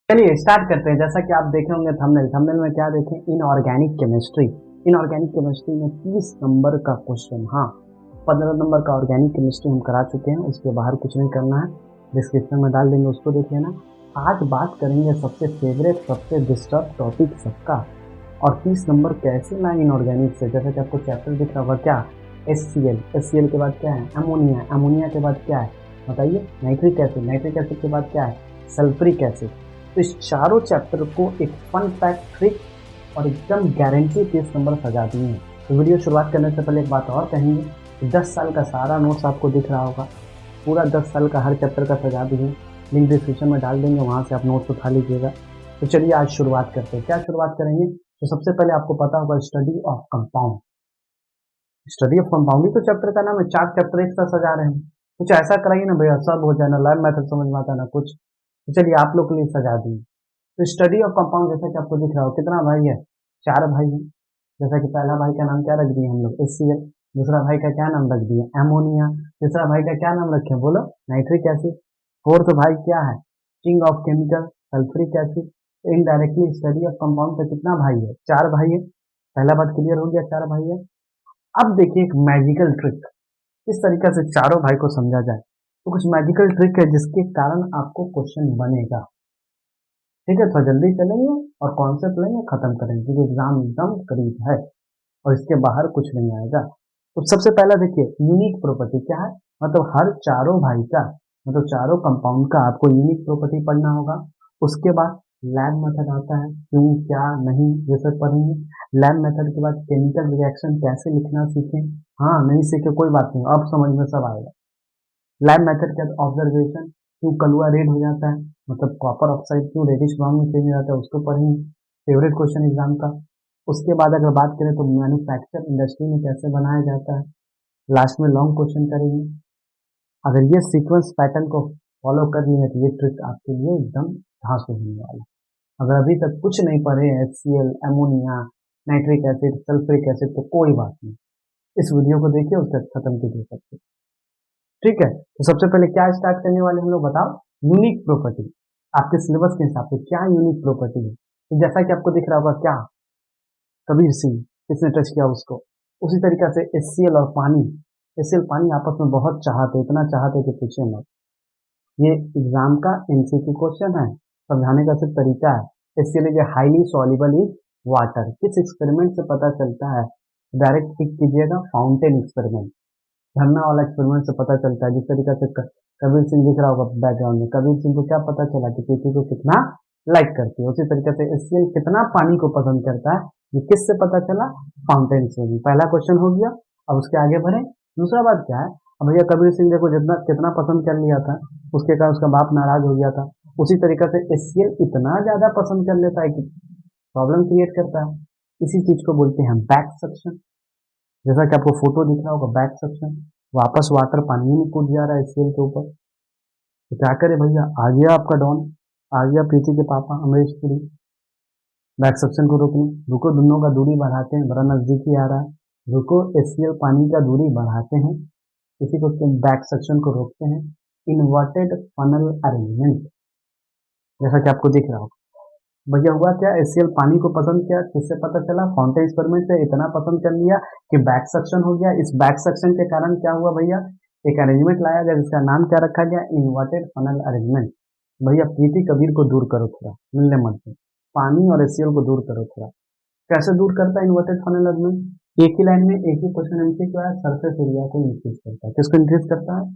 चलिए स्टार्ट करते हैं। जैसा कि आप देखे होंगे थंबनेल थंबनेल में क्या देखें, इनऑर्गेनिक केमिस्ट्री। इनऑर्गेनिक केमिस्ट्री में 30 नंबर का क्वेश्चन, हाँ 15 नंबर का ऑर्गेनिक केमिस्ट्री हम करा चुके हैं, उसके बाहर कुछ नहीं करना है, डिस्क्रिप्शन में डाल देंगे, उसको देख लेना। आज बात करेंगे सबसे फेवरेट सबसे डिस्टर्ब टॉपिक सबका, और 30 नंबर कैसे लाएं इनऑर्गेनिक से। जैसा कि आपको चैप्टर दिख रहा होगा क्या, HCl, HCl के बाद क्या है अमोनिया, अमोनिया के बाद क्या है बताइए, नाइट्रिक एसिड, नाइट्रिक एसिड के बाद क्या है सल्फ्रिक एसिड। तो इस चारों चैप्टर को एक फन फैक्ट, ट्रिक और एकदम गारंटी 30 नंबर सजा दिए हैं। तो वीडियो शुरुआत करने से पहले एक बात और कहेंगे कि 10 साल का सारा नोट्स आपको दिख रहा होगा, पूरा 10 साल का हर चैप्टर का सजा दिए, लिंक डिस्क्रिप्शन में डाल देंगे, वहाँ से आप नोट्स उठा लीजिएगा। तो चलिए आज शुरुआत करते हैं। क्या शुरुआत करेंगे, तो सबसे पहले आपको पता होगा study of compound. Study of compound ही तो चैप्टर का नाम है, 4 चैप्टर एक साथ सजा रहे हैं। कुछ ऐसा कराइए ना भैया, सब हो जाए ना, लैब मेथड समझ में आता ना कुछ। तो चलिए आप लोग के लिए सजा दी। तो स्टडी ऑफ कंपाउंड जैसा कि आपको दिख रहा हो, कितना भाई है, 4 भाई है। जैसा कि पहला भाई का नाम क्या रख दिए हम लोग, HCl। दूसरा भाई का क्या नाम रख दिए, एमोनिया। तीसरा भाई का क्या नाम रखे बोलो, नाइट्रिक एसिड। फोर्थ भाई क्या है, king of chemical, sulphuric acid. Indirectly study of compound से कितना भाई है, 4 भाई है। पहला बात क्लियर हो गया, 4 भाई है। अब देखिए एक मैजिकल ट्रिक, इस तरीके से चारों भाई को समझा जाए तो कुछ मैजिकल ट्रिक है जिसके कारण आपको क्वेश्चन बनेगा। ठीक है, थोड़ा जल्दी चलेंगे और कॉन्सेप्ट लेंगे, खत्म करेंगे क्योंकि एग्जाम एकदम करीब है और इसके बाहर कुछ नहीं आएगा। तो सबसे पहला देखिए यूनिक प्रॉपर्टी क्या है, मतलब हर चारों भाई का, मतलब चारों कंपाउंड का आपको यूनिक प्रॉपर्टी पढ़ना होगा। उसके बाद लैब मेथड आता है, क्यों क्या नहीं ये सब पढ़ेंगे। लैब मेथड के बाद केमिकल रिएक्शन कैसे लिखना सीखें, हाँ नहीं सीखे कोई बात नहीं, अब समझ में सब आएगा। लैब मेथड के ऑब्जर्वेशन, क्यों कलुआ रेड हो जाता है, मतलब कॉपर ऑक्साइड क्यों रेडिश ब्राउन में चेंज हो जाता है, उसको पढ़ेंगे, फेवरेट क्वेश्चन एग्जाम का। उसके बाद अगर बात करें तो मैन्युफैक्चर इंडस्ट्री में कैसे बनाया जाता है, लास्ट में लॉन्ग क्वेश्चन करेंगे। अगर ये सीक्वेंस पैटर्न को फॉलो कर लिए तो ये ट्रिक आपके लिए एकदम धांसू होने वाला है। अगर अभी तक कुछ नहीं पढ़े, HCl, ammonia, nitric acid, sulphuric acid, तो कोई बात नहीं, इस वीडियो को देखिए, उसके बाद खत्म कीजिए सब कुछ। ठीक है, तो सबसे पहले क्या स्टार्ट करने वाले हम लोग बताओ, यूनिक प्रॉपर्टी। आपके सिलेबस के हिसाब से क्या यूनिक प्रॉपर्टी है, तो जैसा कि आपको दिख रहा होगा क्या, कबीर सिंह, किसने टच किया उसको। उसी तरीके से HCl और पानी, HCl पानी आपस में बहुत चाहते, इतना चाहते कि पूछे मत। ये एग्जाम का MCQ क्वेश्चन है, समझाने का सिर्फ तरीका है। HCl is highly soluble in water, किस एक्सपेरिमेंट से पता चलता है, डायरेक्ट टिक कीजिएगा, फाउंटेन एक्सपेरिमेंट, झरना वाला एक्सपेरिमेंट से पता चलता है। जिस तरीके से कबीर सिंह दिख रहा होगा बैकग्राउंड में, कबीर सिंह को क्या पता चला कि पृथ्वी को कितना लाइक करती है, उसी तरीके से HCl कितना पानी को पसंद करता है, ये किससे पता चला, फाउंटेन से भी। पहला क्वेश्चन हो गया। अब उसके आगे बढ़े, दूसरा बात क्या है, अब भैया कबीर सिंह देखो जितना कितना पसंद कर लिया था, उसके कारण उसका बाप नाराज हो गया था। उसी तरीके से HCl इतना ज्यादा पसंद कर लेता है कि प्रॉब्लम क्रिएट करता है। इसी चीज को बोलते हैं बैक सक्शन। जैसा कि आपको फोटो दिख रहा होगा, बैक सक्शन, वापस वाटर पानी में कूद जा रहा है स्केल के ऊपर। तो क्या करे भैया, आ गया आपका डॉन, आ गया प्रीति के पापा अमरीश पुरी, बैक सक्शन को रोकने। रुको, दोनों का दूरी बढ़ाते हैं, बड़ा नजदीकी आ रहा है, रुको HCl पानी का दूरी बढ़ाते हैं, इसी को बैक सक्शन को रोकते हैं। इन्वर्टेड फनल अरेंजमेंट, जैसा कि आपको दिख रहा होगा। भैया हुआ क्या, HCl पानी को पसंद किया, किससे पता चला, फाउंटेन एक्सपेरिमेंट से इतना पसंद कर लिया कि बैक सक्शन हो गया। इस बैक सक्शन के कारण क्या हुआ भैया, एक अरेंजमेंट लाया गया जिसका नाम क्या रखा गया, इन्वर्टेड फनल अरेंजमेंट। भैया प्रीति कबीर को दूर करो थोड़ा, मिलने मत दो, पानी और HCl को दूर करो थोड़ा। कैसे दूर करता है इन्वर्टेड फनल अरेंजमेंट, एक ही लाइन में एक ही क्वेश्चन MCQ है, सरफेस एरिया को इंक्रीज करता है। किसको इंक्रीज करता है,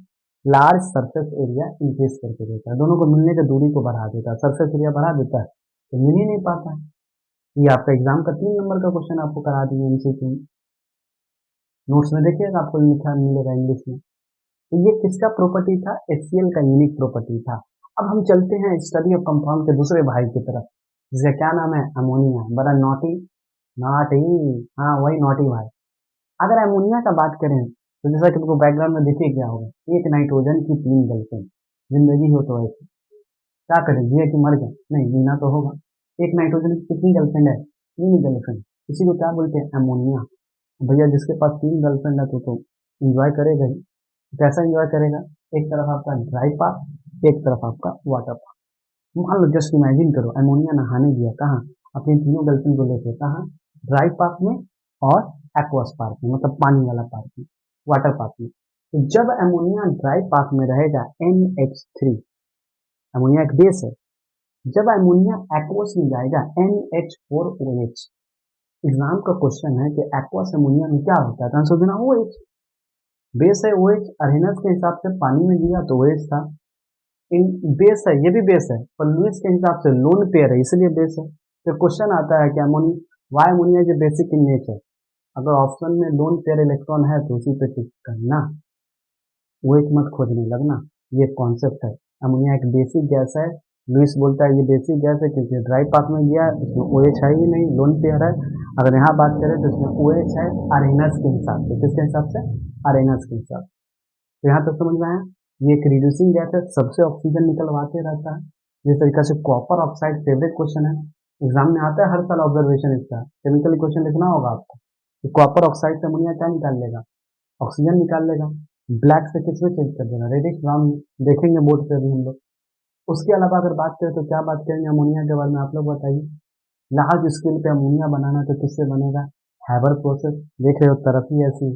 लार्ज सरफेस एरिया इंक्रीज करके देता है, दोनों को मिलने की दूरी को बढ़ा देता है, सरफेस एरिया बढ़ा देता है तो मिल ही नहीं पाता है। ये आपका एग्जाम का 3 नंबर का क्वेश्चन आपको करा दिए MCQ। नोट्स में देखिएगा, आपको लिखा मिलेगा इंग्लिश में। तो ये किसका प्रॉपर्टी था, HCl का यूनिक प्रॉपर्टी था। अब हम चलते हैं स्टडी ऑफ कंपाउंड के दूसरे भाई की तरफ, जिसका क्या नाम है, अमोनिया। बड़ा नॉटी, नॉटी, हाँ वही नॉटी भाई। अगर अमोनिया का बात करें तो जैसा कि आपको बैकग्राउंड में देखिए क्या होगा, एक नाइट्रोजन की 3 गर्लफ्रेंड, जिंदगी हो तो ऐसे क्या करें, जिए कि मर गए, नहीं जीना तो होगा। एक नाइट्रोजन की कितनी गर्लफ्रेंड है, 3 गर्लफ्रेंड, इसी को क्या बोलते हैं, अमोनिया। भैया जिसके पास 3 गर्लफ्रेंड है तो एंजॉय करेगा ही। कैसा एंजॉय करेगा, एक तरफ आपका ड्राई पाथ, एक तरफ आपका वाटर पाथ। मान लो जस्ट इमेजिन करो अमोनिया नहाने गया कहाँ, अपनी तीनों गर्लफ्रेंड को लेके कहाँ, ड्राई पार्क में और एक्वास पार्क में, मतलब पानी वाला पार्क में, वाटर पार्क में। तो जब अमोनिया ड्राई पार्क में रहेगा NH3, अमोनिया एक बेस है, जब अमोनिया एक्वस में जाएगा NH4OH। एग्जाम का क्वेश्चन है कि एक्वस अमोनिया में क्या होता है, तो आंसर देना OH, बेस है OH, अरेनस के हिसाब से पानी में दिया तो OH था, इन बेस है, ये भी बेस है, पर लुईस के हिसाब से लोन पेयर है इसलिए बेस है। फिर क्वेश्चन आता है कि अमोनिया वाई अमोनिया जो बेसिक इन नेचर, अगर ऑप्शन में लोन पेयर इलेक्ट्रॉन है तो उसी पे टिक करना, OH मत खोजने लगना, ये कॉन्सेप्ट है। अमोनिया एक बेसिक गैस है, लुईस बोलता है ये बेसिक गैस है क्योंकि ड्राई पार्क में गया, इसमें OH है ही नहीं, लोन पेयर है। अगर यहाँ बात करें तो इसमें OH है अरेनस के हिसाब से, किसके हिसाब से, अरेनस के हिसाब से। तो यहाँ तक समझ में आया, ये एक रिड्यूसिंग गैस है, सबसे ऑक्सीजन निकलवाते रहता है। जिस तरीके से कॉपर ऑक्साइड फेवरेट क्वेश्चन है, एग्जाम में आता है हर साल ऑब्जर्वेशन इसका, केमिकल क्वेश्चन लिखना होगा आपको, कि कॉपर ऑक्साइड से अमोनिया क्या निकाल लेगा, ऑक्सीजन निकाल लेगा, ब्लैक से किस में चेंज कर देगा, रेडिश ब्राउन, देखेंगे बोर्ड पे अभी हम लोग। उसके अलावा अगर बात करें तो क्या बात करेंगे अमोनिया के बारे में, आप लोग बताइए। लार्ज स्केल पे अमोनिया बनाना तो किससे बनेगा, हैबर प्रोसेस, देख रहे हो तरफ ही ऐसी,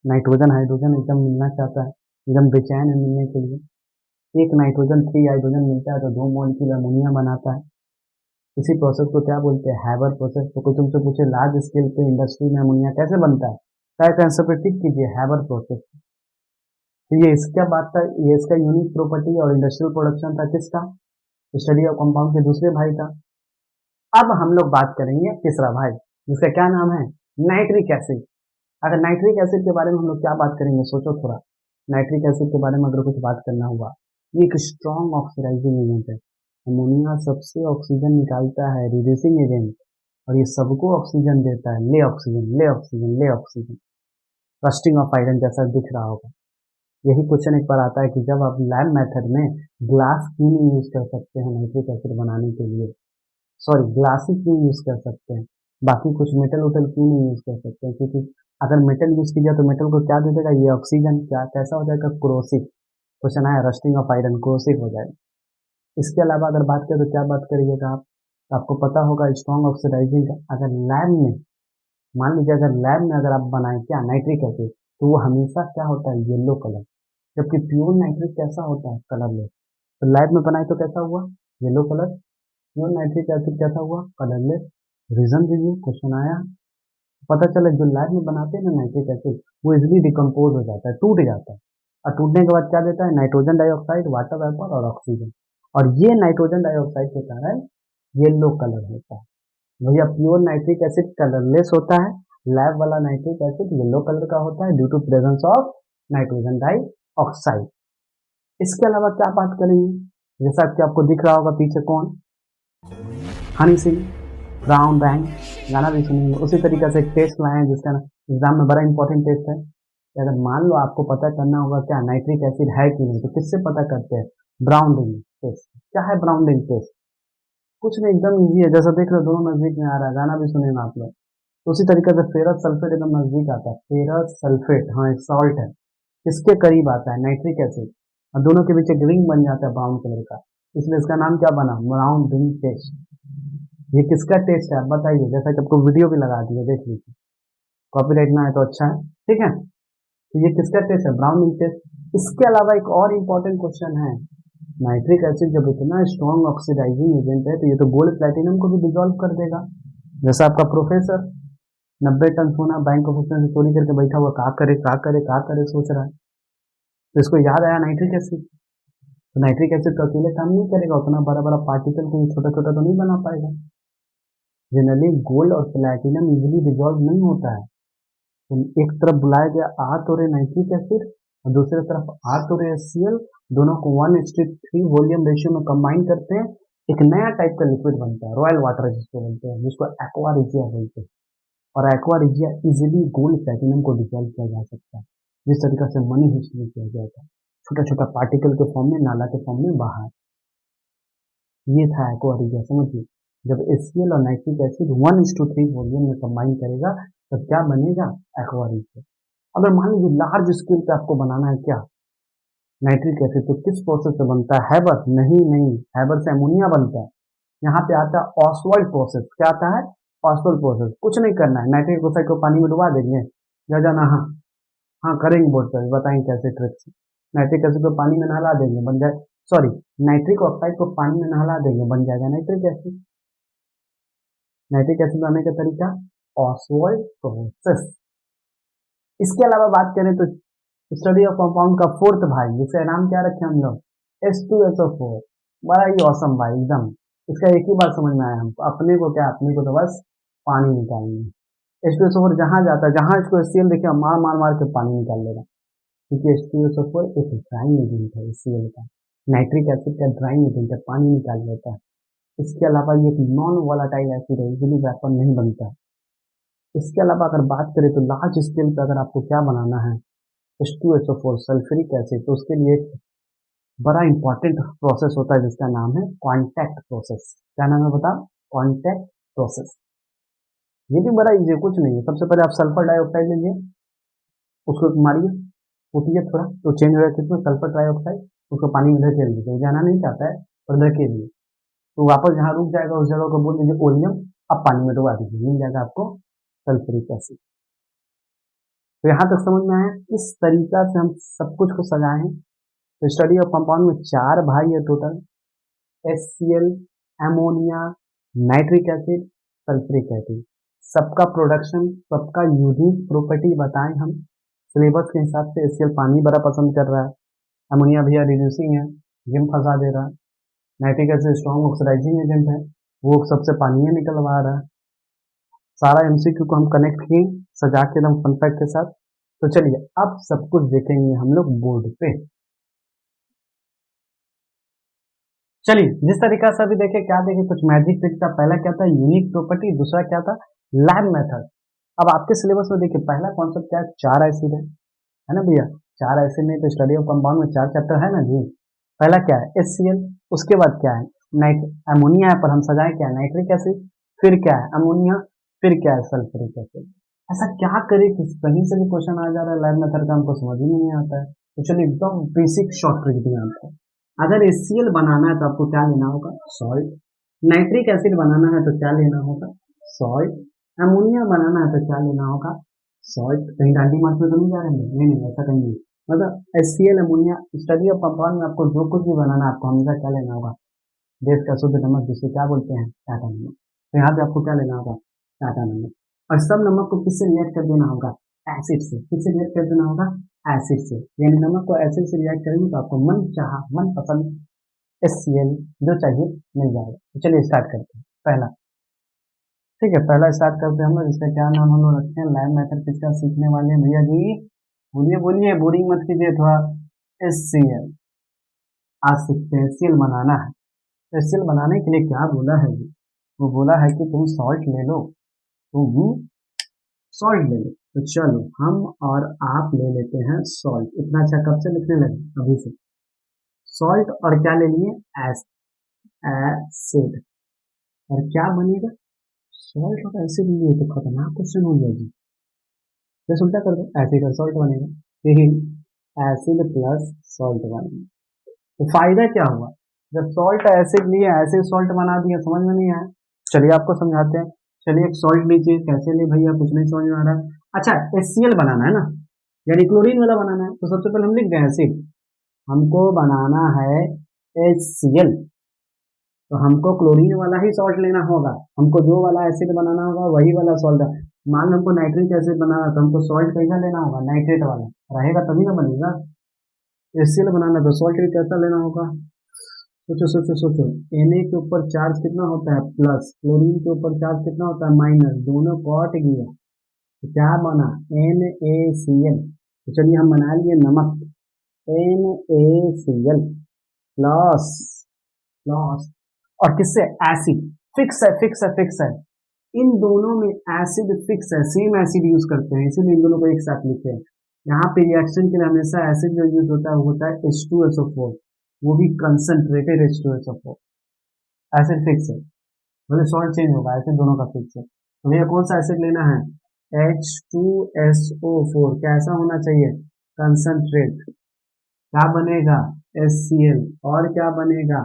नाइट्रोजन हाइड्रोजन एकदम मिलना चाहता है, एकदम बेचैन है मिलने के लिए, एक नाइट्रोजन 3 हाइड्रोजन मिलता है तो 2 मॉलिक्यूल अमोनिया बनाता है। इसी प्रोसेस को क्या बोलते हैं, हैबर प्रोसेस। तो कोई तुमसे पूछे लार्ज स्केल पे इंडस्ट्री में अमोनिया कैसे बनता है, राइट आंसर पे टिक कीजिए, हैबर प्रोसेस। तो ये इसका बात था, ये इसका यूनिक प्रॉपर्टी और इंडस्ट्रियल प्रोडक्शन था किसका, स्टडी ऑफ कंपाउंड के दूसरे भाई का। अब हम लोग बात करेंगे तीसरा भाई, जिसका क्या नाम है, नाइट्रिक एसिड। अगर नाइट्रिक एसिड के बारे में हम लोग क्या बात करेंगे, सोचो थोड़ा, नाइट्रिक एसिड के बारे में अगर कुछ बात करना हुआ, ये एक स्ट्रॉन्ग ऑक्सीडाइजिंग एजेंट है, अमोनिया सबसे ऑक्सीजन निकालता है, रिड्यूसिंग एजेंट, और ये सबको ऑक्सीजन देता है, ले ऑक्सीजन ले ऑक्सीजन ले ऑक्सीजन, रस्टिंग ऑफ आयरन जैसा दिख रहा होगा। यही क्वेश्चन एक बार आता है कि जब आप लैब मेथड में ग्लास क्यों नहीं यूज कर सकते हैं नाइट्रिक एसिड बनाने के लिए, सॉरी ग्लास ही क्यों यूज कर सकते हैं, बाकी कुछ मेटल वोटल क्यों नहीं यूज कर सकते हैं, क्योंकि अगर मेटल यूज किया तो मेटल को क्या दे देगा, ये ऑक्सीजन, क्या कैसा हो जाएगा, क्रोसिव। क्वेश्चन आया रस्टिंग ऑफ आयरन, क्रोसिव हो जाएगा। इसके अलावा अगर बात करें तो क्या बात करिएगा आप, तो आपको पता होगा स्ट्रॉन्ग ऑक्सीडाइजिंग का, अगर लैब में, मान लीजिए अगर लैब में अगर आप बनाए क्या नाइट्रिक एसिड, तो वो हमेशा क्या होता है, येलो कलर, जबकि प्योर नाइट्रिक कैसा होता है, कलरलेस। तो लैब में बनाए तो कैसा हुआ, yellow colour, pure nitric acid कैसा हुआ, कलरलेस। रीजन दीजिए, क्वेश्चन आया, पता चला जो लैब में बनाते हैं ना नाइट्रिक एसिड, वो इजिली डिकम्पोज हो जाता है, टूट जाता है, और टूटने के बाद क्या देता है, नाइट्रोजन डाइऑक्साइड, वाटर वेपर और ऑक्सीजन, और ये नाइट्रोजन डाइऑक्साइड के कारण येलो कलर होता है। भैया प्योर नाइट्रिक एसिड कलरलेस होता है, लैब वाला नाइट्रिक एसिड येलो कलर का होता है due to presence of nitrogen dioxide. इसके अलावा क्या बात करेंगे, जैसा कि आपको दिख रहा होगा पीछे कौन, हनी सिंह, ब्राउन रैंक, गाना भी सुनेंगे। उसी तरीके से एक टेस्ट लाए हैं जिसका एग्जाम में बड़ा इंपॉर्टेंट टेस्ट है, कि अगर मान लो आपको पता करना होगा क्या नाइट्रिक एसिड है कि नहीं, तो किससे पता करते हैं, ब्राउन रिंग टेस्ट। क्या है ब्राउन रिंग टेस्ट, कुछ नहीं, एकदम ईजी है, जैसा देख रहे हो दोनों नजदीक में आ रहा है, गाना भी सुने आप लोग। तो उसी तरीके से फेरस सल्फेट एकदम नजदीक आता है, फेरस सल्फेट, हाँ एक सॉल्ट है, इसके करीब आता है नाइट्रिक एसिड, और दोनों के बीच एक रिंग बन जाता है ब्राउन कलर का, इसलिए इसका नाम क्या बना, ब्राउन रिंग टेस्ट। ये किसका टेस्ट है आप बताइए, जैसा कि आपको वीडियो भी लगा दी है, देख लीजिए, कॉपीराइट ना है तो अच्छा है, ठीक है। तो ये किसका टेस्ट है, ब्राउन रिंग टेस्ट। इसके अलावा एक और इंपॉर्टेंट क्वेश्चन है, नाइट्रिक एसिड जब इतना स्ट्रॉन्ग ऑक्सीडाइजिंग एजेंट है तो ये तो गोल्ड प्लेटिनम को भी डिजोल्व कर देगा। जैसा आपका प्रोफेसर 90 टन सोना बैंक ऑफ से चोरी करके बैठा हुआ, क्या करे क्या करे क्या करे सोच रहा है, तो इसको याद आया नाइट्रिक एसिड। तो नाइट्रिक एसिड तो अकेले काम नहीं करेगा, उतना बड़ा बड़ा पार्टिकल को छोटा छोटा तो नहीं बना पाएगा। जनरली गोल्ड और प्लेटिनम इजिली डिजोल्व नहीं होता है, तो एक तरफ बुलाया गया आर तो नाइट्रिक एसिड, और दूसरी तरफ आर तो HCl, दोनों को 1:3 वॉल्यूम रेशियो में कंबाइन करते हैं, एक नया टाइप का लिक्विड बनता है, रॉयल वाटर जिसको बोलते हैं, जिसको एक्वा रिजिया बोलते हैं। और aqua regia easily gold platinum को डिजोल्व किया जा सकता है, जिस तरीके से मनी हिस्ट में किया गया था, छोटा छोटा पार्टिकल के फॉर्म में, नाला के फॉर्म में बाहर। ये था एक्वा रिजिया, समझिए। जब HCl और नाइट्रिक एसिड 1:3 वॉल्यूम में कंबाइन करेगा तब क्या बनेगा, एक्वा रिजिया। अगर मान लीजिए लार्ज स्केल पे आपको बनाना है क्या, नाइट्रिक एसिड तो किस प्रोसेस से बनता है? हैबर? नहीं नहीं, हैबर से अमोनिया बनता है। यहाँ पे आता है ऑसवाल्ड प्रोसेस। क्या आता है? Oswald process. कुछ नहीं करना है, नाइट्रिक ऑक्साइड को पानी में डुबा देंगे, जा जाना। हाँ हाँ करेंगे, बहुत सारे बताएंगे कैसे ट्रिक्स। नाइट्रिक एसिड को पानी में नहला देंगे, बन जाए, सॉरी, नाइट्रिक ऑक्साइड को पानी में नहला देंगे, बन जाएगा नाइट्रिक एसिड। नाइट्रिक एसिड बनाने का तरीका ऑसवाल्ड प्रोसेस। इसके अलावा बात करें तो स्टडी ऑफ कंपाउंड का फोर्थ भाई, जिसका नाम क्या रखे हम लोग? H2SO4। बड़ा ही औसम भाई एकदम। इसका एक ही बात समझ में आया हमको, अपने को क्या, अपने को तो बस पानी निकालनी है। H2SO4 जहां जाता है, जहां इसको HCl देखिए, मार मार मार के पानी निकाल लेगा, क्योंकि H2SO4 एक ड्राइंग एजेंट है HCl का। नाइट्रिक एसिड का ड्राइंग एजेंट है, पानी निकाल लेता है। इसके अलावा ये एक नॉन वोलाटाइल एसिड है, इजीली वेपर नहीं बनता है। इसके अलावा अगर बात करें तो लार्ज स्केल पे अगर आपको क्या बनाना है, H2SO4 सल्फ्यूरिक एसिड, तो उसके लिए एक बड़ा इंपॉर्टेंट प्रोसेस होता है जिसका नाम है कॉन्टैक्ट प्रोसेस। क्या नाम है बताओ? Contact process. ये भी बड़ा इजी है, कुछ नहीं है। सबसे पहले आप सल्फर डाइऑक्साइड लीजिए, उसको मारिए, फूटिए थोड़ा तो चेंज हो जाए किसमें, सल्फर डाइऑक्साइड, उसको पानी में धकेल दीजिए। जाना नहीं चाहता है पर धकेलिए, तो वापस जहाँ रुक जाएगा उस जगह को बोल दीजिए ओलियम, अब पानी में डुबा दीजिए, मिल जाएगा आपको सल्फ्यूरिक एसिड। तो यहाँ तक समझ में आया किस तरीका से हम सब कुछ को सजाए हैं। तो स्टडी ऑफ कंपाउंड में 4 भाई है total, HCl, ammonia, nitric acid, sulphuric acid. सबका प्रोडक्शन, सबका यूनिक प्रॉपर्टी बताएं हम। सिलेबस के हिसाब से HCl पानी बड़ा पसंद कर रहा है, अमोनिया भैया रिड्यूसिंग है, जिम फंसा दे रहा है, nitric acid strong oxidising agent है, वो सबसे पानी निकलवा रहा है। सारा MCQ को हम कनेक्ट किए सजा के एकदम फन फैक्ट के साथ। तो चलिए अब सब कुछ देखेंगे हम लोग बोर्ड पे। चलिए जिस तरीका से अभी देखे, क्या देखे, कुछ मैजिक ट्रिक था। पहला क्या था? Unique property. दूसरा क्या था? Lab method. अब आपके सिलेबस में देखिए पहला कॉन्सेप्ट क्या है? 4 एसिड है ना भैया? 4 एसिड में तो स्टडी ऑफ कंपाउंड में 4 चैप्टर है ना जी। पहला क्या है? HCl। उसके बाद क्या है? नाइट अमोनिया है, पर हम सजाए क्या है? Nitric acid. फिर क्या है? अमोनिया। फिर क्या है? Sulphuric acid. ऐसा क्या करे कि कहीं से भी क्वेश्चन आ जा रहा है लैब मेथड का, हमको समझ ही नहीं आता है। तो चलिए एकदम बेसिक शॉर्ट ट्रिक दिया आपको। अगर HCl बनाना है तो आपको क्या लेना होगा? सॉल्ट। नाइट्रिक एसिड बनाना है तो क्या लेना होगा? सॉल्ट। अमोनिया बनाना है तो क्या लेना होगा? सॉल्ट। कहीं डांडी मार्क्स में तो नहीं जा रहे हैं? नहीं नहीं, ऐसा कहीं नहीं। मतलब HCl ammonia study of compound में आपको जो कुछ भी बनाना है, आपको हमेशा क्या लेना होगा? देश का शुद्ध नमक, जिसे क्या बोलते हैं? टाटा नमक। तो यहाँ पे आपको क्या लेना होगा? टाटा नमक। और सब नमक को किससे रिएक्ट कर देना होगा? एसिड से। किससे रिएक्ट कर देना होगा? एसिड से। यानी नमक को एसिड से रिएक्ट करेंगे तो आपको मन चाहा, मन पसंद HCl जो चाहिए मिल जाएगा। तो चलिए स्टार्ट करते हैं। पहला, ठीक है, पहला स्टार्ट करते हैं हम लोग। इसका क्या नाम हम लोग रखते हैं? लैब मेथड किसका सीखने वाले हैं भैया जी? बोलिए बोलिए, बोरिंग मत कीजिए थोड़ा। HCl आज सीखते हैं। HCl बनाना है। HCl बनाने के लिए क्या बोला है जी? वो बोला है कि तुम सॉल्ट ले लो, तुम सॉल्ट ले लो। तो चलो हम और आप ले लेते हैं सॉल्ट। इतना अच्छा कब से लिखने लगे? अभी से। सॉल्ट और क्या ले लिए? एसिड। और क्या बनेगा? सॉल्ट और एसिड लिए तो खतरनाक क्वेश्चन हो गया जी। बस उल्टा कर दो, एसिड और सॉल्ट बनेगा। लेकिन एसिड प्लस सॉल्ट बनेगा। तो फायदा क्या हुआ? जब सॉल्ट एसिड लिए, एसिड सॉल्ट बना दिया, समझ में नहीं आया? चलिए आपको समझाते हैं। चलिए एक सॉल्ट लीजिए। कैसे ले भैया? कुछ नहीं समझ में आ रहा है। अच्छा, HCl बनाना है ना, यानी क्लोरीन वाला बनाना है, तो सबसे पहले हम लिख दें एसिड। हमको बनाना है HCl, तो हमको क्लोरीन वाला ही सॉल्ट लेना होगा। हमको जो वाला एसिड बनाना होगा वही वाला सॉल्ट। मान लो हमको नाइट्रिक एसिड बनाना, तो हमको सॉल्ट कैसा लेना होगा? नाइट्रेट वाला रहेगा तभी ना बनेगा। HCl बनाना तो सॉल्ट भी कैसा लेना होगा? सोचो सोचो सोचो। Na के ऊपर चार्ज कितना होता है? प्लस। क्लोरीन के ऊपर चार्ज कितना होता है? माइनस। दोनों कट गया तो क्या बना? NaCl। तो चलिए हम बना लिए नमक, NaCl प्लस प्लस। और किससे? एसिड। फिक्स है फिक्स है फिक्स है। इन दोनों में एसिड फिक्स है, सेम एसिड यूज करते हैं, इसीलिए इन दोनों को एक साथ लिखते हैं। यहाँ पे रिएक्शन के लिए हमेशा एसिड जो यूज होता है वो होता है H2SO4, वो भी कंसंट्रेटेड H2SO4। एसिड फिक्स है, मतलब सॉल्ट चेंज होगा, एसिड दोनों का फिक्स है। तो भैया कौन सा एसिड लेना है? H2SO4। कैसा होना चाहिए? कंसंट्रेट। क्या बनेगा HCl, और क्या बनेगा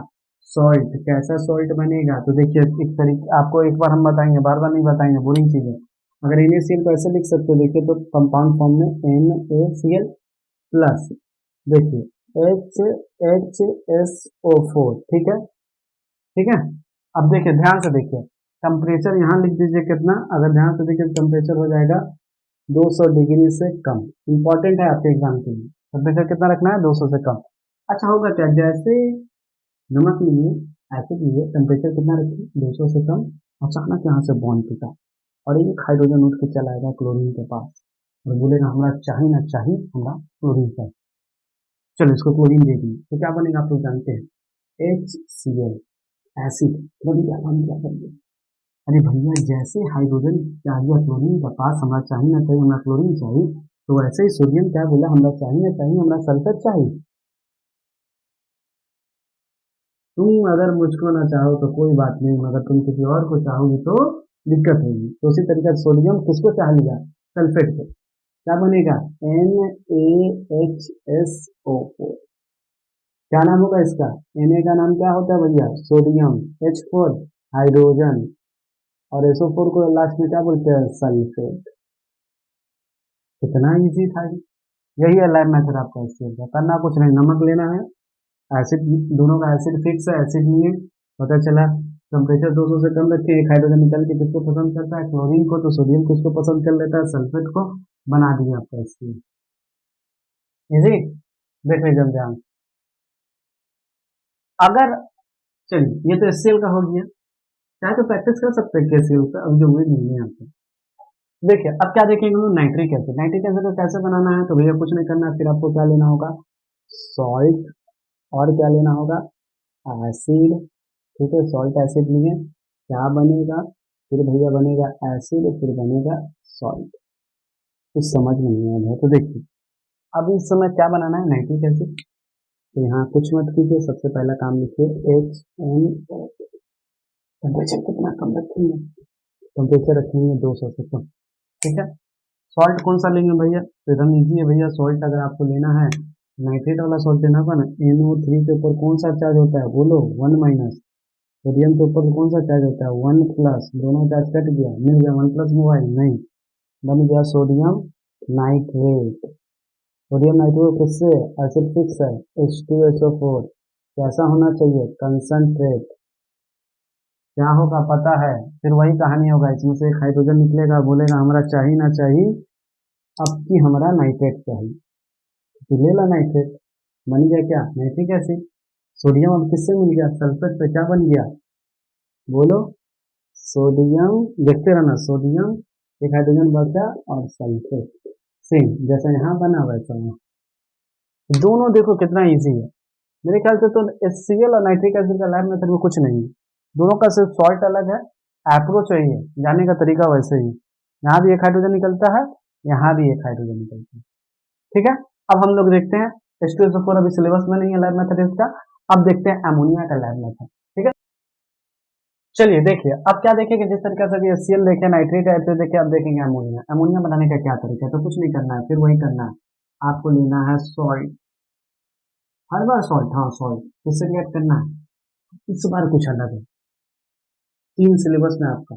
सॉल्ट। कैसा सॉल्ट बनेगा, तो देखिए एक तरीके आपको एक बार हम बताएंगे, बार बार नहीं बताएंगे, बोरिंग चीज है। अगर NaCl को ऐसे लिख सकते हो, देखिए तो कंपाउंड फॉर्म में NaCl प्लस, देखिए HHSO4, ठीक है, ठीक है। अब देखिए ध्यान से देखिए, टेम्परेचर यहाँ लिख दीजिए कितना, अगर ध्यान से देखिए टेम्परेचर हो जाएगा 200 डिग्री से कम। इंपॉर्टेंट है आपके एग्जाम के लिए, टेम्परेचर कितना रखना है, 200 से कम। अच्छा होगा क्या, जैसे नमक लिए, एसिड लिए, टेम्परेचर कितना रखिए 200 से कम, अचानक यहाँ से बॉन्ड टूटा और एक हाइड्रोजन उठ के चला आएगा क्लोरीन के पास और बोलेगा हमारा चाहिए ना चाहिए, हमारा क्लोरीन चाहिए। चलो इसको क्लोरीन दे दिए तो क्या बनेगा, आप लोग जानते हैं HCl, एसिड। बोलिए क्या हम क्या करेंगे, अरे भैया जैसे हाइड्रोजन चाहिए क्लोरीन के पास, हमारा चाहिए ना चाहिए, हमारा क्लोरीन चाहिए, तो वैसे ही सोडियम क्या बोला, हमारा चाहिए ना चाहिए, हमारा सल्फर चाहिए। तुम अगर मुझको ना चाहो तो कोई बात नहीं, मगर तुम किसी और को चाहोगे तो दिक्कत होगी। तो उसी तरीके से सोडियम किसको चाह लिया, सल्फेट को। क्या बनेगा NaHSO4। क्या नाम होगा इसका, Na का नाम क्या होता है भैया, सोडियम, H4 हाइड्रोजन, और SO4 को लास्ट में क्या बोलते हैं, सल्फेट। कितना इजी था ये। यही है लैब मेथड आपका, इससे करना कुछ नहीं, नमक लेना है, एसिड, दोनों का एसिड फिक्स है, एसिड नहीं है, पता चला टेम्परेचर 200 से कम रखे, एक हाइड्रोजन निकल के किसको पसंद करता है, क्लोरीन को, तो सोडियम किसको पसंद कर लेता है, सल्फेट को। बना दिया आपका इसलिए इजी। देख लीजिए ध्यान, अगर, चलिए ये तो HCl का हो गया, चाहे तो प्रैक्टिस कर सकते हैं KCl का, अभी जो हुई नहीं है आपको। देखिए अब क्या देखेंगे हम, नाइट्रिक एसिड। नाइट्रिक एसिड को कैसे बनाना है, तो भैया कुछ नहीं करना है, फिर आपको क्या लेना होगा, सॉल्ट, और क्या लेना होगा, एसिड, ठीक है, सॉल्ट एसिड लिए, क्या बनेगा, फिर भैया बनेगा एसिड, फिर बनेगा सॉल्ट। कुछ समझ में नहीं आया है तो देखिए, अब इस समय क्या बनाना है, नाइट्रिक एसिड। तो यहाँ कुछ मत कीजिए, सबसे पहला काम लिखिए HNO। टेम्परेचर कितना कम रखेंगे, टेम्परेचर रखेंगे 200 से कम, ठीक है। सॉल्ट कौन सा लेंगे भैया, तो एकदम ईजी है भैया, सॉल्ट अगर आपको लेना है, नाइट्रेट वाला सॉल्ट लेना होगा ना, NO3 के ऊपर कौन सा चार्ज होता है, बोलो 1 माइनस, सोडियम के ऊपर कौन सा चार्ज होता है, 1 प्लस, दोनों चार्ज कट गया, मिल गया 1 प्लस, मोबाइल नहीं, बन गया सोडियम नाइट्रेट। सोडियम नाइट्रेट किससे, एसिड फिक्स है, H2SO4, कैसा होना चाहिए, कंसंट्रेट। क्या होगा पता है, फिर वही कहानी होगा, इसमें से एक हाइड्रोजन निकलेगा, बोलेगा हमारा चाहिए ना चाहिए, अब की हमारा नाइट्रेट चाहिए, तो ले ला नाइट्रेट, बन गया क्या, नाइट्रिक एसिड। सोडियम अब किससे मिल गया, सल्फेट से, क्या बन गया, बोलो, सोडियम, देखते रहना, सोडियम, एक हाइड्रोजन बचा और सल्फेट, सेम जैसा यहाँ बना वैसा वहाँ। दोनों देखो कितना इजी है, मेरे ख्याल से तो HCl और नाइट्रिक एसिड का लैब मेथड में कुछ नहीं है, दोनों का सिर्फ सॉल्ट अलग है, अप्रोच वही है, जाने का तरीका वैसे ही। यहाँ भी एक हाइड्रोजन निकलता है, यहाँ भी एक हाइड्रोजन निकलता है, ठीक है। अब हम लोग देखते हैं H2SO4, अभी सिलेबस में नहीं है लैब मेथड इसका। अब देखते हैं अमोनिया का लैब मेथड, ठीक है। चलिए देखिए अब क्या देखेंगे, जिस तरीके से अभी HCl देखे, नाइट्रेट एसिड देखे, अब देखेंगे अमोनिया। अमोनिया बनाने का क्या तरीका है, तो कुछ नहीं करना है, फिर वही करना है, आपको लेना है सॉल्ट, हर बार सॉल्ट, हाँ सॉल्ट, किससे रिएक्ट करना है, इस बार कुछ अलग है, 3 सिलेबस में आपका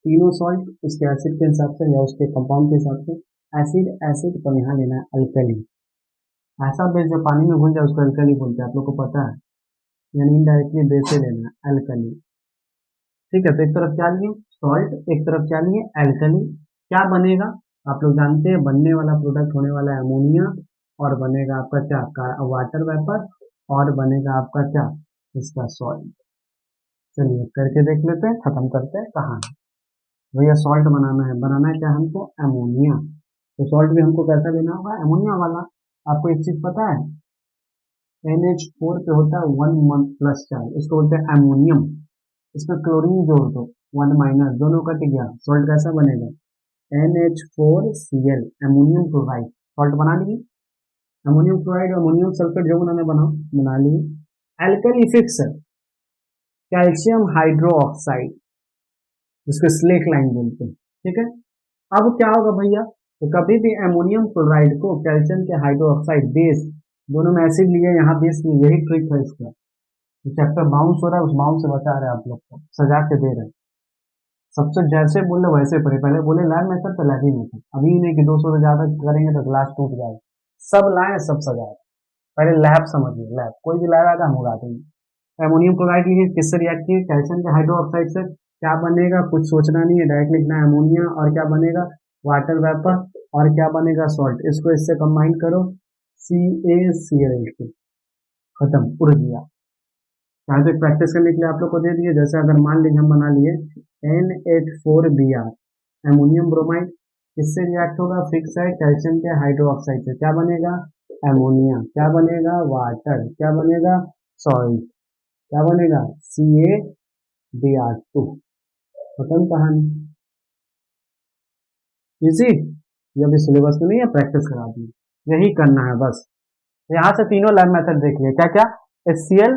तीनों सॉल्ट उसके एसिड के हिसाब से या उसके कंपाउंड के हिसाब से, एसिड एसिड, पर यहाँ लेना है अल्कली, ऐसा बेस जो पानी में घुल जाए उसको अल्कली बोलते हैं, आप लोग को पता है, यानी इनडायरेक्टली बेस से लेना है अल्कली, ठीक है। तो एक तरफ क्या लिए सॉल्ट, एक तरफ क्या लिए अल्कली, क्या बनेगा, आप लोग जानते हैं बनने वाला प्रोडक्ट होने वाला है अमोनिया, और बनेगा आपका क्या, वाटर वेपर, और बनेगा आपका क्या, इसका सॉल्ट। चलिए करके देख लेते हैं, खत्म करते हैं कहानी। भैया सॉल्ट बनाना है, बनाना है क्या हमको, अमोनिया। तो सॉल्ट भी हमको कैसा लेना होगा, अमोनिया वाला। आपको एक चीज पता है, NH4 पे होता है 1 प्लस चार्ज, इसको बोलते हैं अमोनियम, इसमें क्लोरीन जोड़ दो, 1 माइनस, दोनों कट गया, सॉल्ट कैसा बनेगा, NH4Cl, अमोनियम क्लोराइड। सॉल्ट बना लिए, अमोनियम क्लोराइड, अमोनियम सल्फेट जो बनाने बनाओ, बना लिए। एल्कली फिक्स है, कैल्शियम हाइड्रोक्साइड, जिसको स्लेट लाइन बोलते हैं, ठीक है। अब क्या होगा भैया, तो कभी भी अमोनियम क्लोराइड को कैल्शियम के हाइड्रोक्साइड बेस दोनों में एसिड लिए, यहाँ बेस लिए, यही ट्रिक है इसका। चैप्टर बाउंस हो रहा है, उस बाउंस से बचा रहे हैं आप लोग को, सजा के दे रहे हैं। सबसे जैसे बोले वैसे पढ़े, पहले बोले लैब मेथड तो लैब ही मेथड, अभी नहीं कि 200 से ज्यादा करेंगे तो क्लास टूट जाएगा। सब लाए सब सजाए, पहले लैब समझिए, लैब कोई भी लैब आएगा हम उड़ा देंगे। एमोनियम क्लोराइड लिए, किससे रिएक्ट किए, कैल्शियम के हाइड्रोक्साइड से, क्या बनेगा कुछ सोचना नहीं है, डायरेक्ट लिखना है अमोनिया, और क्या बनेगा वाटर वेपर, और क्या बनेगा सॉल्ट, इसको इससे कंबाइन करो CaCl2, खत्म, उड़ गया। यहाँ पे प्रैक्टिस करने के लिए आप लोग को दे दिए, जैसे अगर मान लीजिए हम बना लिए NH4Br, एमोनियम ब्रोमाइड, किससे रिएक्ट होगा, फिक्स है कैल्शियम के हाइड्रोक्साइड से, क्या बनेगा एमोनिया, क्या बनेगा वाटर, क्या बनेगा सॉल्ट, क्या बनेगा CaBr2, खत्म कहानी। इसी ये अभी सिलेबस में नहीं है, प्रैक्टिस करा दी, यही करना है बस। यहाँ से तीनों लैब मेथड देख लिए, क्या क्या, HCl,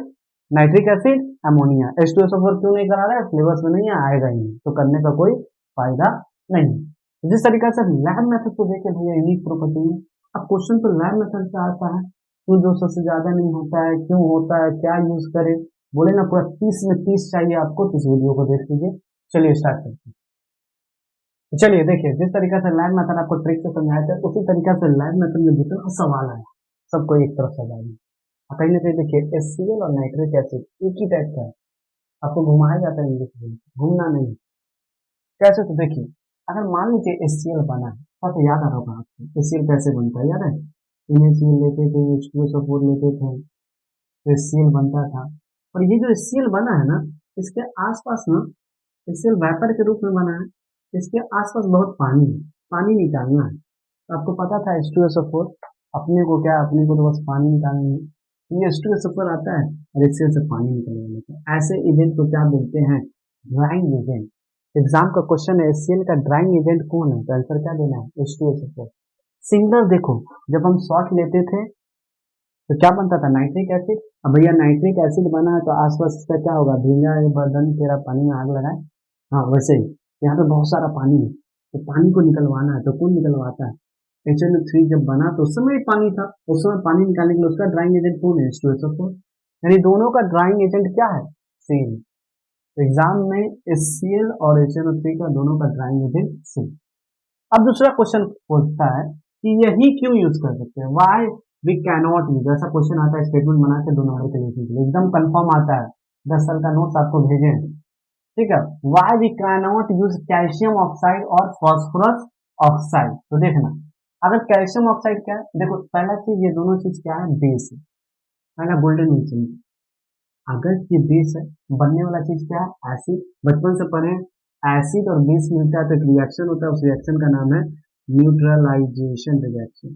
nitric acid, ammonia. H2SO4 क्यों नहीं करा रहा है, सिलेबस में नहीं है, आएगा ही नहीं, तो करने का कोई फायदा नहीं। जिस तरीके से लैब मेथड को देखे भैया यूनिक प्रॉपर्टी में, अब क्वेश्चन तो लैब मेथड से आता है, क्यों 200 से ज्यादा नहीं होता है, क्यों होता है, क्या यूज करे, बोले ना पूरा 30 में 30 चाहिए आपको, तो इस वीडियो को देख लीजिए। चलिए स्टार्ट करते हैं। चलिए देखिए, जिस तरीके से लैब मेथड आपको ट्रिक से समझाया था, उसी तरीके से लैब मेथड में जितना सवाल आया सबको एक तरफ सजाइए। कहीं ना कहीं देखिए HCl और नाइट्रिक एसिड एक ही टाइप का है, आपको घुमाया जाता है इंग्लिश में, घूमना नहीं। कैसे, तो देखिए अगर मान लीजिए HCl बना है, तो याद आ रहा होगा आपको HCl कैसे बनता है, याद है, NaCl लेते थे, H2SO4 लेते थे, तो HCl बनता था। और ये जो HCl बना है ना, इसके आसपास ना, HCl वेपर के रूप में बना है, इसके आसपास बहुत पानी है, पानी निकालना है। तो आपको पता था H2SO4, अपने को क्या, अपने को तो बस पानी निकालनी है, ये H2SO4 आता है और HCl से पानी निकलने लगता है। ऐसे इवेंट को क्या बोलते हैं, ड्राइंग एजेंट। एग्जाम का क्वेश्चन है HCl का ड्राइंग एजेंट कौन है, तो आंसर क्या देना है, H2SO4। सिंगलर देखो, जब हम शॉर्ट लेते थे तो क्या बनता था, नाइट्रिक एसिड। अब भैया नाइट्रिक एसिड बना है तो आसपास इसका क्या होगा, भींगा बदन तेरा पानी में आग लगाए, हाँ वैसे ही यहाँ पे बहुत सारा पानी है, तो पानी को निकलवाना है, तो कौन निकलवाता है, HNO3 जब बना तो उस समय पानी था, उस समय पानी निकालने के लिए उसका ड्राइंग एजेंट कौन है, H2SO4। यानी दोनों का ड्राइंग एजेंट क्या है, सेम। एग्जाम में HCl और HNO3 का दोनों का ड्राइंग एजेंट सेम। अब दूसरा क्वेश्चन पूछता है कि यही क्यों यूज कर सकते हैं, वाई वी कैनॉट यूज, ऐसा क्वेश्चन आता है स्टेटमेंट बना के 2 नंबर के लिखने के लिए, एकदम कंफर्म आता है, 10 साल का नोट्स आपको भेजे, ठीक है। Why we cannot use calcium oxide और फॉस्फोरस ऑक्साइड, तो देखना अगर कैल्शियम ऑक्साइड क्या है, देखो पहला चीज, ये दोनों चीज क्या है, बेस है, पहला गोल्डन रूल समझो। अगर ये बेस है, बनने वाला चीज क्या है, एसिड, बचपन से पढ़े, एसिड और बेस मिलता है तो एक रिएक्शन होता है, उस रिएक्शन का नाम है न्यूट्रलाइजेशन रिएक्शन।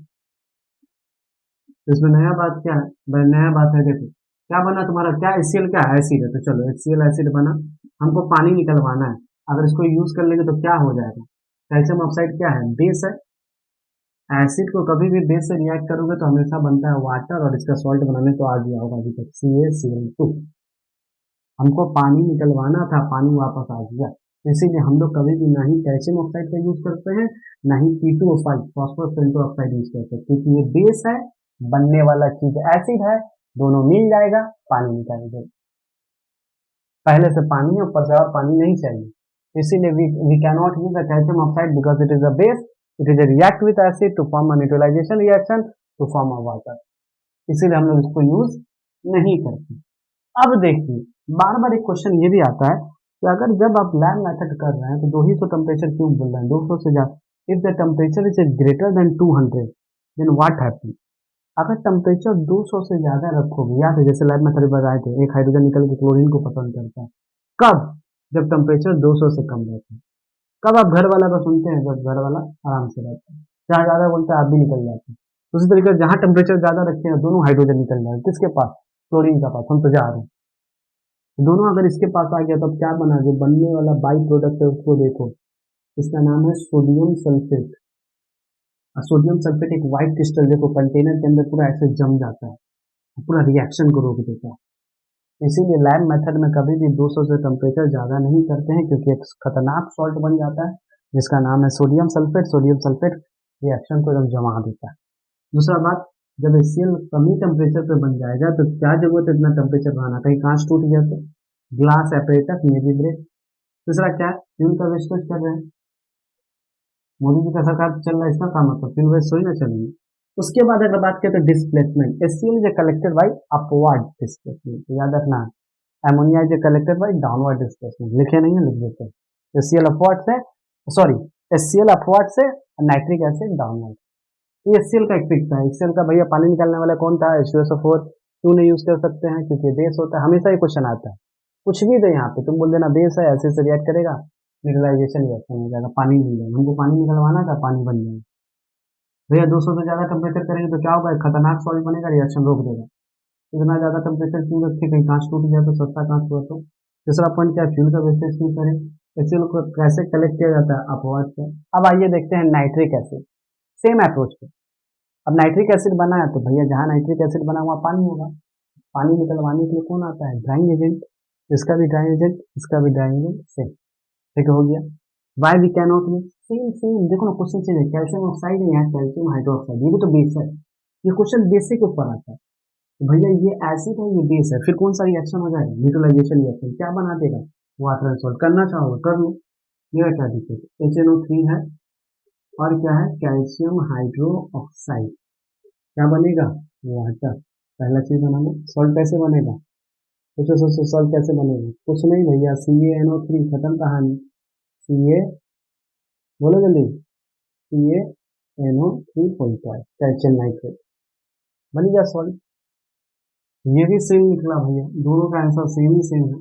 तो इसमें नया बात क्या है, नया बात है, देखो क्या बना तुम्हारा, क्या HCl क्या एसिड है, तो चलो HCl एसिड बना, हमको पानी निकलवाना है, अगर इसको यूज कर लेंगे तो क्या हो जाएगा, कैल्शियम ऑक्साइड क्या है, बेस है, एसिड को कभी भी बेस से रिएक्ट करोगे तो हमेशा बनता है वाटर, और इसका सॉल्ट बनाने तो आ गया होगा अभी तक CaCl2, हमको पानी निकलवाना था, पानी वापस आ गया, इसीलिए हम लोग कभी भी ना ही कैल्शियम ऑक्साइड का यूज करते हैं, ना ही P2O5 फॉस्फोरस पेंटोऑक्साइड यूज करते हैं, क्योंकि ये बेस है, बनने वाला चीज एसिड है, दोनों मिल जाएगा, पानी निकालेंगे, पहले से पानी ऊपर से और पानी नहीं चाहिए, इसीलिए we can not use the calcium oxide because it is a base, it is a react with acid to form a neutralization reaction to form a water, इसीलिए हम लोग इसको यूज नहीं करते। अब देखिए बार बार एक क्वेश्चन ये भी आता है कि अगर जब आप लैब मेथड कर रहे हैं तो 200 टेम्परेचर क्यों बोल रहे हैं, 200 से ज्यादा, if the temperature is greater than 200 then what happen, अगर टेम्परेचर 200 से ज्यादा रखोगे, याद है जैसे लैब मेथड बताए थे, एक हाइड्रोजन निकल के क्लोरीन को पसंद करता है, कब, जब टेम्परेचर 200 से कम रहता है। कब आप घर वाला का सुनते हैं, जब घर वाला आराम से रहता है, जहाँ ज्यादा बोलता है आप भी निकल जाते हैं, उसी तरीके से जहाँ टेम्परेचर ज्यादा रखे हैं दोनों हाइड्रोजन निकल जाए, किसके पास, क्लोरीन का पास, हम तो जा रहे हैं, दोनों अगर इसके पास आ गया तो क्या बना, जो बनने वाला बाई प्रोडक्ट है उसको देखो, इसका नाम है सोडियम सल्फेट। सोडियम सल्फेट एक व्हाइट क्रिस्टल, देखो कंटेनर के अंदर पूरा ऐसे जम जाता है, पूरा रिएक्शन को रोक देता है। इसीलिए लैब मेथड में कभी भी 200 से टेम्परेचर ज्यादा नहीं करते हैं, क्योंकि एक खतरनाक सॉल्ट बन जाता है जिसका नाम है sodium sulphate, sodium sulphate reaction को एकदम जमा देता है। दूसरा बात, जब HCl कम ही टेम्परेचर पे बन जाएगा तो क्या जरूरत है इतना टेम्परेचर बढ़ाना, कहीं कांच टूट गया तो। Glass apparatus maybe break. दूसरा क्या है, फ्यूल का वेस्टेज कर रहे हैं, मोदी जी का सरकार चल रहा है, इसका काम मतलब फ्यूल वेस्ट थोड़ी ना चलेंगे। उसके बाद अगर बात करें तो displacement, HCl is collected by upward displacement, तो याद रखना है ammonia is collected by downward displacement, लिखे नहीं है लिख देते हैं। HCl अपवर्ड से, सॉरी, HCl अपवर्ड से, नाइट्रिक एसिड डाउनवर्ड। ये HCl का एक ट्रिक था, HCl का भैया पानी निकालने वाला कौन था, H2SO4, क्यों नहीं यूज कर सकते हैं, क्योंकि बेस होता है, हमेशा ये क्वेश्चन आता है। कुछ भी दे यहाँ पे तुम बोल देना बेस है, ऐसे से रिएक्ट करेगा, न्यूट्रलाइजेशन रिएक्शन हो जाएगा, पानी मिल जाएगा, हमको पानी निकलवाना था, पानी बन जाएगा। भैया 200 से ज्यादा टेम्परेचर करेंगे तो क्या होगा, एक खतरनाक सॉल्ट बनेगा, रिएक्शन रोक देगा। इतना ज्यादा टेम्परेचर क्यों रखे, कहीं कांच टूट गया तो, सस्ता कांच हुआ तो। दूसरा पॉइंट क्या है, फ्यूल का वेस्टेज क्यों करें। HCl को कैसे कलेक्ट किया जाता है, अपवर्ड से। अब आइए देखते हैं नाइट्रिक एसिड, सेम अप्रोच पे। अब नाइट्रिक एसिड बना है तो भैया जहाँ नाइट्रिक एसिड बना वहाँ पानी होगा, पानी निकलवाने के लिए कौन आता है, ड्राइंग एजेंट। इसका भी ड्राइंग एजेंट, इसका भी ड्राइंग एजेंट सेम, ठीक हो गया। Why we can not use, same same, देखो ना क्वेश्चन चेंज है, कैल्शियम ऑक्साइड है, यहाँ कैल्शियम हाइड्रोक्साइड, ये भी तो बेस है। ये क्वेश्चन बेसिक के ऊपर आता है, तो भैया ये एसिड है, ये बेस है, फिर कौन सा रिएक्शन हो जाएगा, न्यूट्रलाइजेशन रिएक्शन, क्या बना देगा, वाटर एंड सॉल्ट। करना चाहोगे कर लो, ये क्या दिक्कत। HNO3 है, और क्या है, कैल्शियम हाइड्रो ऑक्साइड, क्या बनेगा, वाटर। पहला चीज बनाना, सॉल्ट कैसे बनेगा, कुछ सॉल्ट कैसे बनेगा, कुछ नहीं भैया, CaNO3, खत्म कहानी। सी ए, बोलो जल्दी, CaNO3 कैल्शियम नाइट्रेट, बन गया सॉल्ट। ये भी सेम निकला भैया, दोनों का आंसर सेम ही सेम है।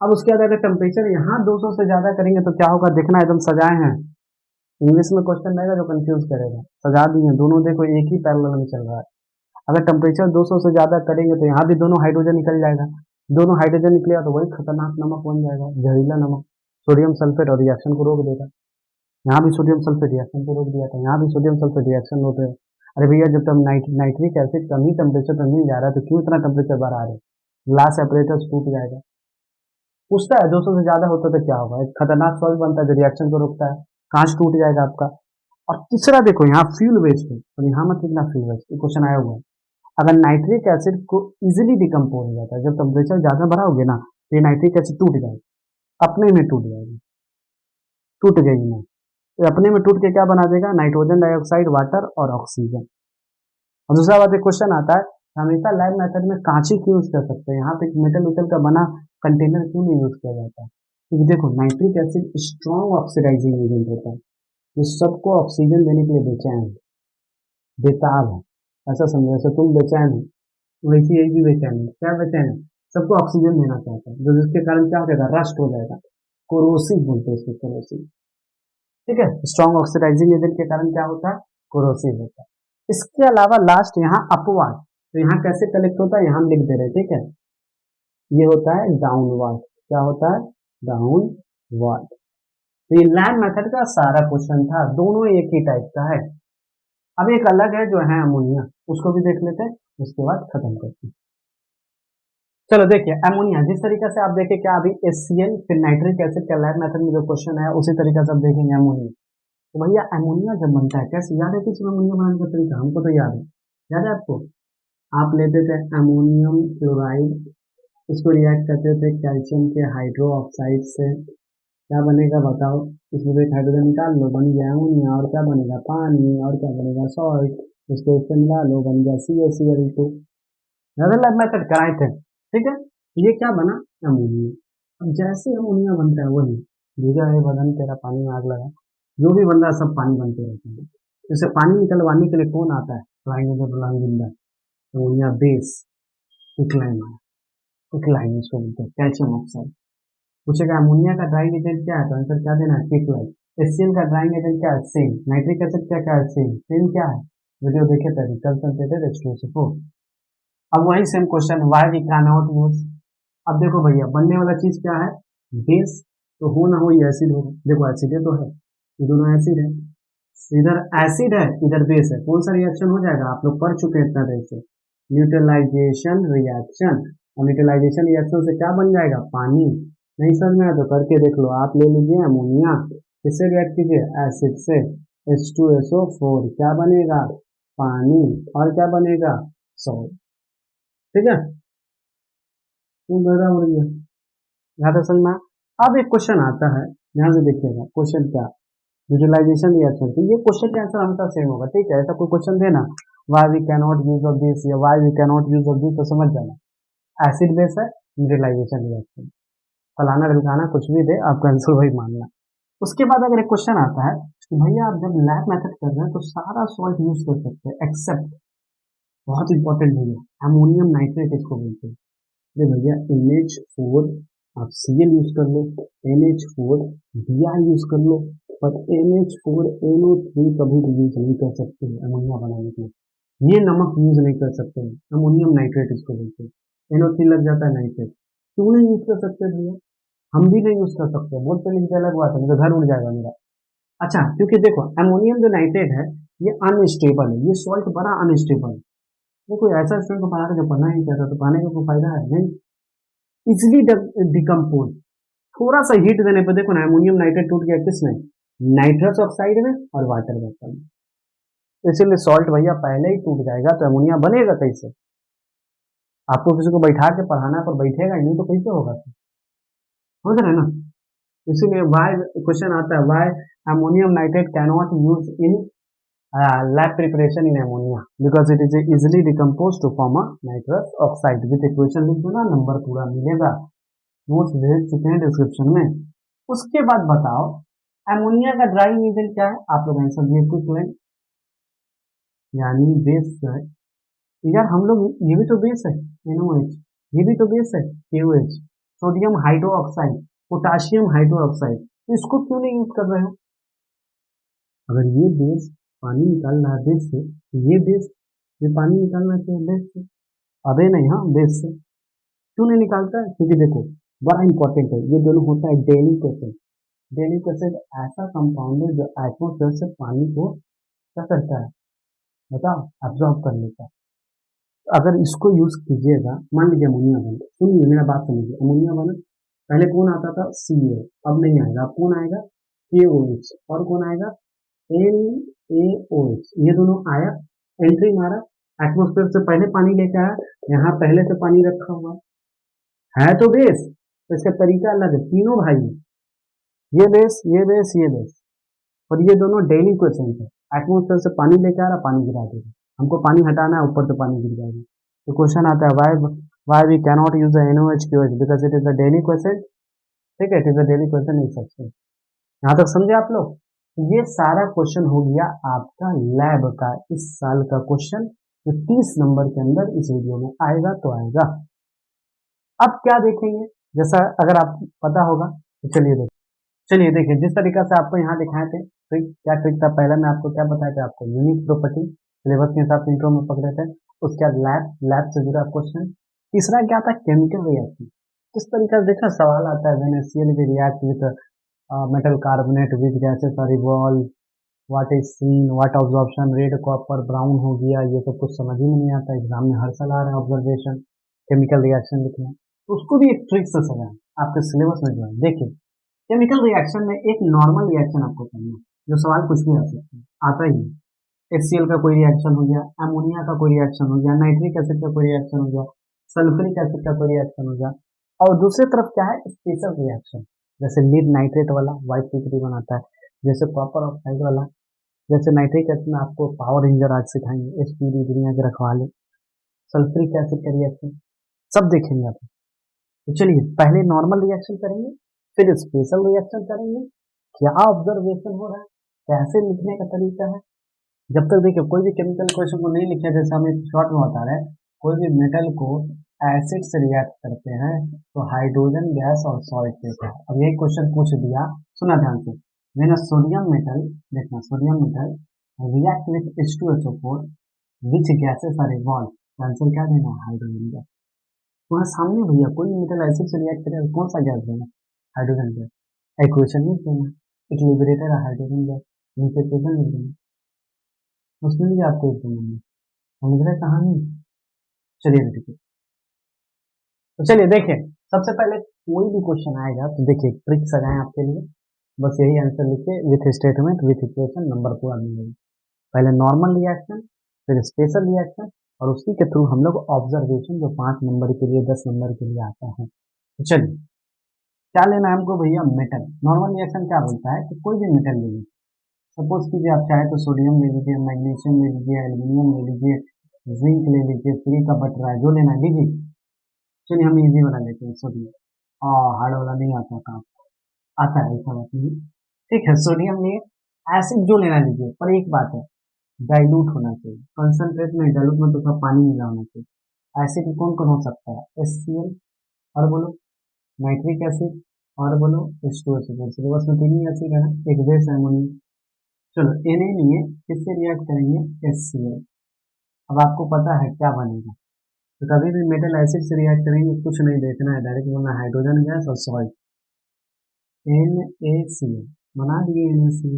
अब उसके बाद अगर टेम्परेचर यहाँ 200 से ज्यादा करेंगे तो क्या होगा, देखना एकदम सजाए हैं, इंग्लिश में क्वेश्चन रहेगा जो कंफ्यूज करेगा, सजा दिए दोनों, देखो एक ही पैरेलल में चल रहा है। अगर टेम्परेचर 200 से ज्यादा करेंगे तो यहाँ भी दोनों हाइड्रोजन निकल जाएगा, दोनों हाइड्रोजन निकलेगा तो वही खतरनाक नमक बन जाएगा, जहरीला नमक, सोडियम सल्फेट, और रिएक्शन को रोक देगा। यहाँ भी सोडियम सल्फेट रिएक्शन को रोक दिया था, यहाँ भी सोडियम सल्फेट रिएक्शन रोक देगा। अरे भैया जब तक नाइट्रिक एसिड कम ही टेम्परेचर पर मिल जा रहा है तो क्यों इतना टेम्परेचर बढ़ा रहे, ग्लास सेपरेटर्स टूट जाएगा। पूछता है 200 से ज्यादा होता तो क्या होगा, एक खतरनाक सॉल्ट बनता है जो रिएक्शन को रोकता है, कांच टूट जाएगा आपका। और तीसरा देखो यहाँ फ्यूल वेस्ट है, और यहाँ मत लिखना फ्यूल वेस्ट, क्वेश्चन आया हुआ है। अगर नाइट्रिक एसिड को इजीली डिकम्पोज हो जाता है, जब टेम्परेचर ज्यादा बढ़ाओगे ना तो ये नाइट्रिक एसिड टूट जाएगा, अपने में टूट जाएगी, टूट गई ना, तो अपने में टूट के क्या बना देगा, नाइट्रोजन डाइऑक्साइड, वाटर और ऑक्सीजन। और दूसरा बात, एक क्वेश्चन आता है, हमेशा लैब मेथड में कांच ही क्यों यूज कर सकते हैं, यहाँ पे मेटल उटल का बना कंटेनर क्यों नहीं यूज किया जाता है, क्योंकि देखो nitric acid strong oxidising agent होता है, जो सबको ऑक्सीजन देने के लिए बेचैन है, बेताब है, ऐसा समझो, जैसे तुम बेचैन हो वैसे ये भी बेचैन है, क्या बेचैन है, सबको ऑक्सीजन देना चाहता है, जो जिसके कारण क्या हो जाएगा, रस्ट हो जाएगा, कोरोसिव बोलते हैं इसको, कोरोसिव, ठीक है। स्ट्रॉन्ग ऑक्सीडाइजिंग एजेंट के कारण क्या होता है, कोरोसिव होता है। इसके अलावा लास्ट यहाँ अपवार्ड, तो यहाँ कैसे कलेक्ट होता है, यहाँ हम लिख दे रहे हैं, ठीक है। ये होता है डाउनवर्ड, क्या होता है, डाउनवर्ड। तो ये लैब मेथड का सारा क्वेश्चन था, दोनों एक ही टाइप का है। अब एक अलग है जो है अमोनिया, उसको भी देख लेते हैं, उसके बाद खत्म करते हैं। चलो देखिए अमोनिया, जिस तरीके से आप देखें क्या अभी HCl फिर नाइट्रिक एसिड का लैब मेथड में जो क्वेश्चन है उसी तरीके से आप देखेंगे अमोनिया। तो भैया अमोनिया जब बनता है कैसे, याद है कुछ अमोनिया बनाने का तरीका, हमको तो याद है आपको, आप लेते थे अमोनियम क्लोराइड, इसको रिएक्ट करते थे कैल्शियम के हाइड्रो ऑक्साइड से, क्या बनेगा बताओ, इसमें से एक हाइड्रोजन निकाल लो, बन गया अमोनिया, और क्या बनेगा, पानी, और क्या बनेगा, सॉल्ट, इसको इससे मिला लो, बन गया CaCl2। लैब मेथड कराए थे, ठीक है। ये क्या बना, अमोनिया। अब जैसे अमोनिया बनता है वही भीगा है बदन तेरा पानी में आग लगा, जो भी बन रहा है सब पानी बनते रहते हैं। जैसे पानी निकलवाने के लिए कौन आता है, फ्लाइंग अमोनिया बेस, क्विकलाइन, क्विकलाइन इसको बोलते हैं, कैल्शियम ऑक्साइड। पूछेगा अमोनिया का ड्राइंग एजेंट क्या है, तो आंसर क्या देना है, क्विकलाइन। HCl का ड्राइंग एजेंट क्या है, सेम। नाइट्रिक एसिड क्या है, सेम। सेम क्या है, वीडियो देखे थे, कंसंट्रेटेड H2SO4। अब वही same question, why we can not use. अब देखो भैया बनने वाला चीज क्या है, बेस, तो हो ना हो ये एसिड होगा, देखो एसिड तो है, ये दोनों एसिड है, इधर एसिड है इधर बेस है, कौन सा रिएक्शन हो जाएगा, आप लोग पढ़ चुके हैं इतना देर से, न्यूट्रलाइजेशन रिएक्शन। और न्यूट्रलाइजेशन रिएक्शन से क्या बन जाएगा, पानी। नहीं समझ में आया तो करके देख लो, आप ले लीजिए अमोनिया, किससे रिएक्ट कीजिए, एसिड से, H2SO4, क्या बनेगा, पानी, और क्या बनेगा, सॉल्ट। ठीक है, ये बराबर है। यहाँ तक समझ में आया? अब एक क्वेश्चन आता है, ध्यान से देखिएगा क्वेश्चन क्या, विजुअलाइजेशन रिएक्शन। तो ये क्वेश्चन का आंसर हमेशा सेम होगा, ठीक है। ऐसा कोई क्वेश्चन देना, why we can not use of this या why we can not use of this, तो समझ जाना एसिड बेस है, विजुअलाइजेशन रिएक्शन। फलाना ढिमकाना कुछ भी दे, आपका आंसर वही मानना। उसके बाद अगर एक क्वेश्चन आता है कि भैया आप जब लैब मेथड कर रहे हैं तो सारा सॉल्ट यूज कर सकते हैं एक्सेप्ट, बहुत इंपॉर्टेंट भैया, अमोनियम नाइट्रेट इसको बोलते हैं। अरे भैया NH4 आप Cl यूज कर लो, NH4 Br यूज कर लो, पर NH4NO3 कभी भी यूज नहीं कर सकते हैं अमोनिया बनाने के लिए। ये नमक यूज नहीं कर सकते हैं, अमोनियम नाइट्रेट इसको बोलते हैं। NO3 लग जाता है नाइट्रेट, क्यों नहीं यूज कर सकते भैया? हम भी नहीं यूज कर सकते, बोलते नहीं कि अलग बात है, मेरा घर उड़ जाएगा मेरा। अच्छा, क्योंकि देखो अमोनियम जो नाइट्रेट है ये अनस्टेबल है, ये सॉल्ट बड़ा अनस्टेबल है। देखो ऐसा स्टूडेंट को पढ़ा के जब पढ़ना ही चाहता तो पढ़ने का कोई फायदा है नहीं, इजिली डिकम्पोज। थोड़ा सा हीट देने पर देखो ना अमोनियम नाइट्रेट टूट गया किसमें, नाइट्रस ऑक्साइड में और वाटर वेपर में। तो इसीलिए सॉल्ट भैया पहले ही टूट जाएगा तो अमोनिया बनेगा कैसे? आपको किसी को बैठा के पढ़ाना पर बैठेगा ही नहीं तो कैसे होगा? समझ रहे हैं ना? इसीलिए वाई क्वेश्चन आता है, why ammonium nitrate cannot use in lab preparation in ammonia because it is easily decomposed to form a nitrous oxide with equation लिख दो ना, नंबर पूरा मिलेगा, नोट्स भेज चुके हैं डिस्क्रिप्शन में। उसके बाद बताओ अमोनिया का ड्राइंग एजेंट क्या है, आप लोग आंसर दिए क्विक, यानी बेस है। यार हम लोग ये भी तो बेस है NOH, ये भी तो बेस है KOH, sodium hydro oxide, potassium hydro oxide, तो इसको क्यों नहीं यूज कर रहे हो? अगर ये बेस पानी निकाल रहा है बेस से, तो ये पानी निकालना चाहिए बेस से, अबे नहीं, हाँ बेस से क्यों नहीं निकालता है? क्योंकि देखो बड़ा इंपॉर्टेंट है, ये दोनों होता है डेलिक एसिड। डेलिक एसिड ऐसा कंपाउंड है जो एटमोस्फेयर से पानी को क्या करता है बताओ, एब्जॉर्ब कर लेता है। अगर इसको यूज कीजिएगा, मान लीजिए अमोनिया बना, सुनिए मेरा बात समझिए, अमोनिया बना, पहले कौन आता था Ca, अब नहीं आएगा, अब कौन आएगा KOH, और कौन आएगा NaOH, ये दोनों आया, एंट्री मारा, एटमोस्फेयर से पहले पानी लेके आया, यहाँ पहले से पानी रखा हुआ है तो बेस, तो इसका तरीका अलग है, तीनों भाई ये बेस ये बेस ये बेस, और ये दोनों डेली क्वेश्चन है। एटमोस्फेयर से पानी लेके आ रहा, पानी गिरा देगा, हमको पानी हटाना है, ऊपर से पानी गिर जाएगा। तो क्वेश्चन आता है why we cannot use NOH QH because it is a daily question. ठीक है, it is a daily question in section. यहाँ तक समझे आप लोग? ये सारा क्वेश्चन हो गया आपका लैब का इस साल का क्वेश्चन, जो 30 नंबर के अंदर इस वीडियो में आएगा तो आएगा। अब क्या देखेंगे, जैसा अगर आपको पता होगा तो चलिए देखिए, जिस तरीका से आपको यहाँ दिखाए थे ट्रिक, क्या ट्रिक था, पहले मैं आपको क्या बताया था, आपको यूनिक प्रॉपर्टी सिलेबस के हिसाब से इंट्रो में पकड़े थे, उसके बाद लैब से जुड़ा क्वेश्चन, तीसरा क्या था, केमिकल रिएक्शन। किस तरीका से देखा सवाल आता है, when HCl will react with metal carbonate with gases are evolved, what is seen, what absorption, red copper brown हो गया, ये सब कुछ समझ ही नहीं आता, एग्जाम में हर साल आ रहा है ऑब्जर्वेशन, केमिकल रिएक्शन लिखना, तो उसको भी एक ट्रिक से सजाएं आपके सिलेबस में जो है। देखिए केमिकल रिएक्शन में एक नॉर्मल रिएक्शन आपको करना है, जो सवाल कुछ भी आ सकता है, आता ही है। HCl का कोई रिएक्शन हो गया, अमोनिया का कोई रिएक्शन हो गया, नाइट्रिक एसिड का कोई रिएक्शन हो गया, सल्फ्यूरिक एसिड का कोई रिएक्शन हो गया, और दूसरी तरफ क्या है, स्पेशल रिएक्शन, जैसे लीड नाइट्रेट वाला व्हाइट पीपरी बनाता है, जैसे कॉपर ऑक्साइड वाला, जैसे नाइट्रिक एसिड में आपको पावर रेंजर आज सिखाएंगे, SPD दुनिया के रखवाले, सल्फ्यूरिक एसिड का रिएक्शन सब देखेंगे आप। तो चलिए पहले नॉर्मल रिएक्शन करेंगे, फिर स्पेशल रिएक्शन करेंगे, क्या ऑब्जर्वेशन हो रहा है, कैसे लिखने का तरीका है। जब तक देखिए कोई भी केमिकल क्वेश्चन को नहीं लिखा, जैसे हम एक शॉर्ट में बता रहे हैं, कोई भी मेटल को एसिड से रिएक्ट करते हैं तो हाइड्रोजन गैस और सॉल्ट देता है। अब यही क्वेश्चन पूछ दिया, सुना ध्यान से, व्हेन अ सोडियम मेटल, देखना sodium metal react with H2SO4 which gases are evolve, answer क्या देना है, हाइड्रोजन गैस। तुम्हारे सामने भैया कोई मेटल एसिड से रिएक्ट करेगा, कौन सा गैस देना, हाइड्रोजन गैस, इक्वेशन लिख देना, इट लिबरेटेड हाइड्रोजन गैस, नीचे इक्वेशन लिख देना, उसमें भी आपको एक देना, समझ रहे कहानी। चलिए देखिए, तो चलिए देखिए, सबसे पहले कोई भी क्वेश्चन आएगा तो देखिए ट्रिक सजाएं आपके लिए, बस यही आंसर लिखिए, with statement with equation, number पूरा मिलेगा। पहले नॉर्मल रिएक्शन, फिर स्पेशल रिएक्शन, और उसी के थ्रू हम लोग ऑब्जर्वेशन जो 5 नंबर के लिए 10 नंबर के लिए आता है। तो चलिए क्या लेना है हमको भैया, मेटल। नॉर्मल रिएक्शन क्या बोलता है कि कोई भी मेटल ले लीजिए, सपोज कीजिए आप चाहे तो सोडियम ले लीजिए, मैग्नीशियम ले लीजिए, एल्यूमिनियम ले लीजिए, जिंक ले लीजिए, फ्री का बट रहा है, जो लेना है लीजिए। चलिए हम इजी वाला लेते हैं, सोडियम। हार्ड वाला नहीं आता काम, आता है ऐसा बात नहीं। ठीक है, सोडियम लिए, एसिड जो लेना लीजिए, पर एक बात है, डाइल्यूट होना चाहिए, कंसंट्रेट में, डाइल्यूट में तो सब पानी मिला होना चाहिए। एसिड कौन कौन हो सकता है, HCl, और बोलो नाइट्रिक एसिड, और बोलो H2SO4। सिलेबस में 3 ही एसिड है ना, एक बेस अमोनियम। चलो Na लिए किससे रिएक्ट करेंगे, HCl। अब आपको पता है क्या बनेगा, तो कभी भी मेटल एसिड से रिएक्ट करेंगे कुछ नहीं देखना है, डायरेक्ट बोलना हाइड्रोजन गैस और सॉल्ट, NaCl, बना दिए NaCl।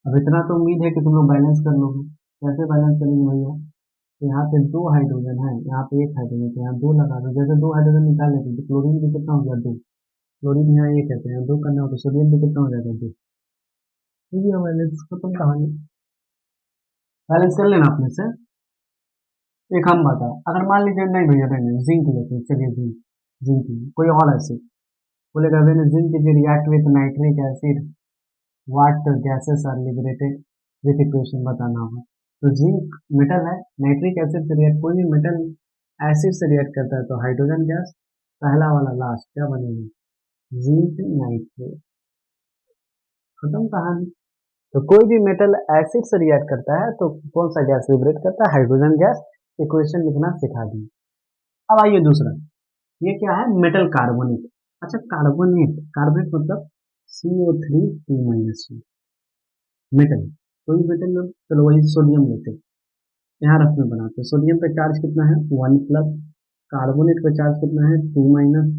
अब इतना तो उम्मीद है कि तुम लोग बैलेंस कर लोगे। कैसे बैलेंस करेंगे भैया, तो यहाँ पे 2 हाइड्रोजन है, यहाँ पे 1 हाइड्रोजन, तो यहाँ 2 लगा दो। जैसे 2 हाइड्रोजन निकाल लेते हैं तो क्लोरीन भी कितना हो गया, 2। क्लोरीन यहाँ 1 है, तो यहाँ 2 करना हो तो सोडियम भी कितना हो जाएगा, 2। ठीक है, बैलेंस खत्म कहानी। बैलेंस कर लेना अपने से। एक हम बताओ, अगर मान लीजिए नहीं भैया नहीं, जिंक लेते हैं, चलिए जिंक, जिंक कोई और एसिड बोलेगा, मैंने zinc is react with nitric acid, what gases are liberated with equation बताना होगा। तो जिंक मेटल है, नाइट्रिक एसिड से रिएक्ट, कोई भी मेटल एसिड से रिएक्ट करता है तो हाइड्रोजन गैस, पहला वाला लास्ट क्या बनेगा, जिंक नाइट्रेट, खत्म कहानी। तो कोई भी मेटल एसिड से रिएक्ट करता है तो कौन सा गैस लिबरेट करता है, हाइड्रोजन गैस। इक्वेशन लिखना सिखा दी। अब आइए दूसरा, ये क्या है, मेटल कार्बोनेट। अच्छा कार्बोनेट, कार्बोनेट मतलब CO3 2 माइनस, मेटल, कोई मेटल लो, चलो वही सोडियम लेते हैं, यहाँ रफ में बनाते हैं। सोडियम पे चार्ज कितना है, 1 प्लस, कार्बोनेट पे चार्ज कितना है, 2 माइनस,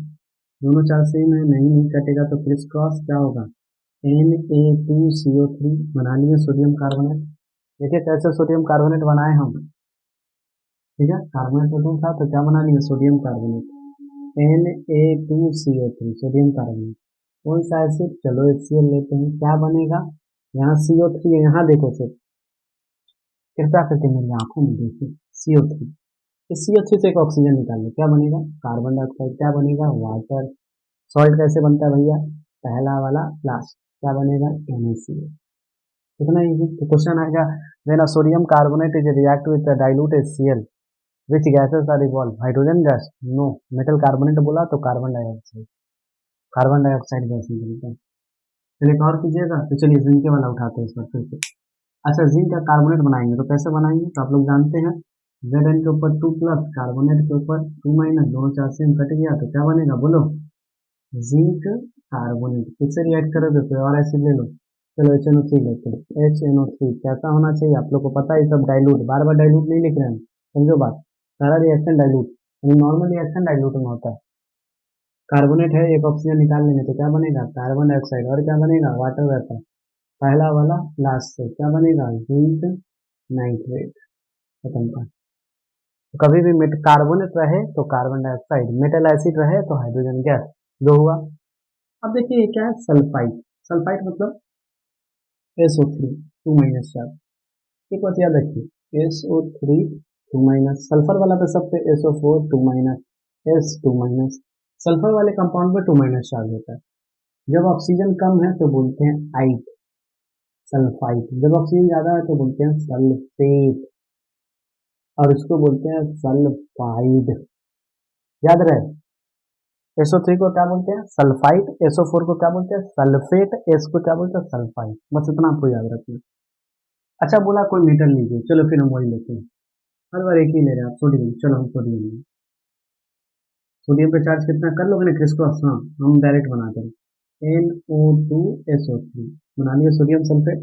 दोनों चार्ज सेम है, नहीं नहीं कटेगा तो क्रिस क्रॉस क्या होगा, Na2CO3, बना लिए सोडियम कार्बोनेट। देखिए कैसे सोडियम कार्बोनेट बनाए हम, ठीक है, कार्बोनेट प्रोटोन था तो क्या बना लिए, sodium carbonate, Na2CO3 sodium carbonate. कौन सा एसिड, चलो HCl लेते हैं, क्या बनेगा, यहाँ CO3 है, यहाँ देखो सिर्फ, कृपया करके मेरी आंखों में देखिए, CO3, इस CO3 से एक ऑक्सीजन निकाल लो, क्या बनेगा, कार्बन डाइऑक्साइड, क्या बनेगा, वाटर। सॉल्ट कैसे बनता है भैया, पहला वाला लास्ट, क्या बनेगा, NaCl। कितना इजी। तो क्वेश्चन आएगा, when a sodium carbonate is react with dilute HCl, which gases are evolve, hydrogen gas, no, metal carbonate बोला तो carbon dioxide, carbon dioxide gas निकलता है। चलिए एक और कीजिएगा, तो चलिए जिंक वाला उठाते हैं इस बार फिर से। अच्छा जिंक का कार्बोनेट बनाएंगे तो कैसे बनाएंगे, तो आप लोग जानते हैं, Zn के ऊपर 2 प्लस, कार्बोनेट के ऊपर 2 माइनस, दोनों चार से कट गया तो क्या बनेगा बोलो, जिंक कार्बोनेट। किससे रिएक्ट करोगे, कोई और एसिड ले लो, चलो HNO3 लेते हैं, HNO3 कैसा होना चाहिए, आप लोग को पता है सब डाइल्यूट, बार बार डाइल्यूट नहीं लिख रहे हैं, समझो बात, सारा reaction dilute, normal reaction dilute में होता है। कार्बोनेट है, एक ऑक्सीजन निकाल लेंगे तो क्या बनेगा, कार्बन डाइऑक्साइड, और क्या बनेगा, वाटर वेपर, पहला वाला लास्ट से क्या बनेगा, जिंक नाइट्रेट, खत्म का। तो कभी भी कार्बोनेट रहे तो कार्बन डाइऑक्साइड, मेटल एसिड रहे तो हाइड्रोजन गैस, दो हुआ। अब देखिए ये क्या है, सल्फाइड। सल्फाइड मतलब SO3 2 माइनस चार्ज। एक बात याद रखिए, SO3 2 माइनस, सल्फर वाला पे सब पे SO4 2 minus, S 2 minus, sulphur वाले कंपाउंड पे 2 माइनस चार्ज होता है। जब ऑक्सीजन कम है तो बोलते हैं आइट, सल्फाइड, जब ऑक्सीजन ज्यादा है तो बोलते हैं सल्फेट, और इसको बोलते हैं सल्फाइड, याद रहे। SO3 को क्या बोलते हैं, सल्फाइड, SO4 को क्या बोलते हैं, सल्फेट, S को क्या बोलते हैं, सल्फाइड, बस इतना आपको याद रखना। अच्छा बोला कोई मेटल लीजिए, चलो फिर हम वही लेते हैं, हर बार एक ही ले रहे हैं आप, सोडियम, चलो हम सोडियम लेंगे। सोडियम पे चार्ज कितना कर लोगे ना क्रिस क्रॉस, हाँ हम डायरेक्ट बनाते हैं, NO2SO3, बना लिया सोडियम सल्फेट।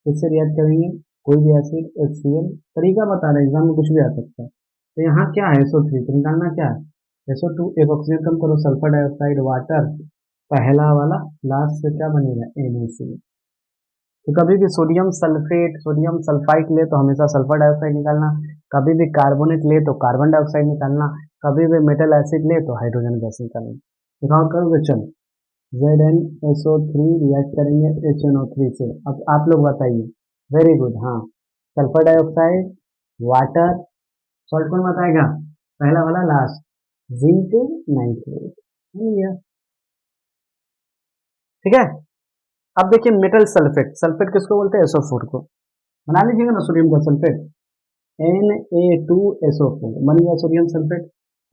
इससे रिएक्ट करेंगे कोई भी एसिड, HCl, तरीका बता रहे हैं, एग्जाम में कुछ भी आ सकता है। तो यहाँ क्या है, SO3 तो निकालना क्या है, SO2, एक ऑक्सीजन कम करो, सल्फर डाइऑक्साइड, वाटर, पहला वाला लास्ट से क्या बनेगा, NaCl। तो कभी भी सोडियम सल्फेट, सोडियम सल्फाइड ले तो हमेशा सल्फर डाइऑक्साइड निकालना, कभी भी कार्बोनेट ले तो कार्बन डाइऑक्साइड निकालना, कभी भी मेटल एसिड ले तो हाइड्रोजन गैस निकालना। दिखाओ करोगे, चलो ZnSO3 रिएक्ट करेंगे HNO3 से। अब आप लोग बताइए, वेरी गुड, हाँ, सल्फर डाइऑक्साइड वाटर, सॉल्ट कौन बताएगा, पहला वाला लास्ट, जिंक नाइट्रेट, ठीक है। अब देखिए मेटल सल्फेट, सल्फेट किसको बोलते हैं, SO4 को, बना लीजिएगा ना सोडियम का सल्फेट, Na2SO4 बन गया सोडियम सल्फेट।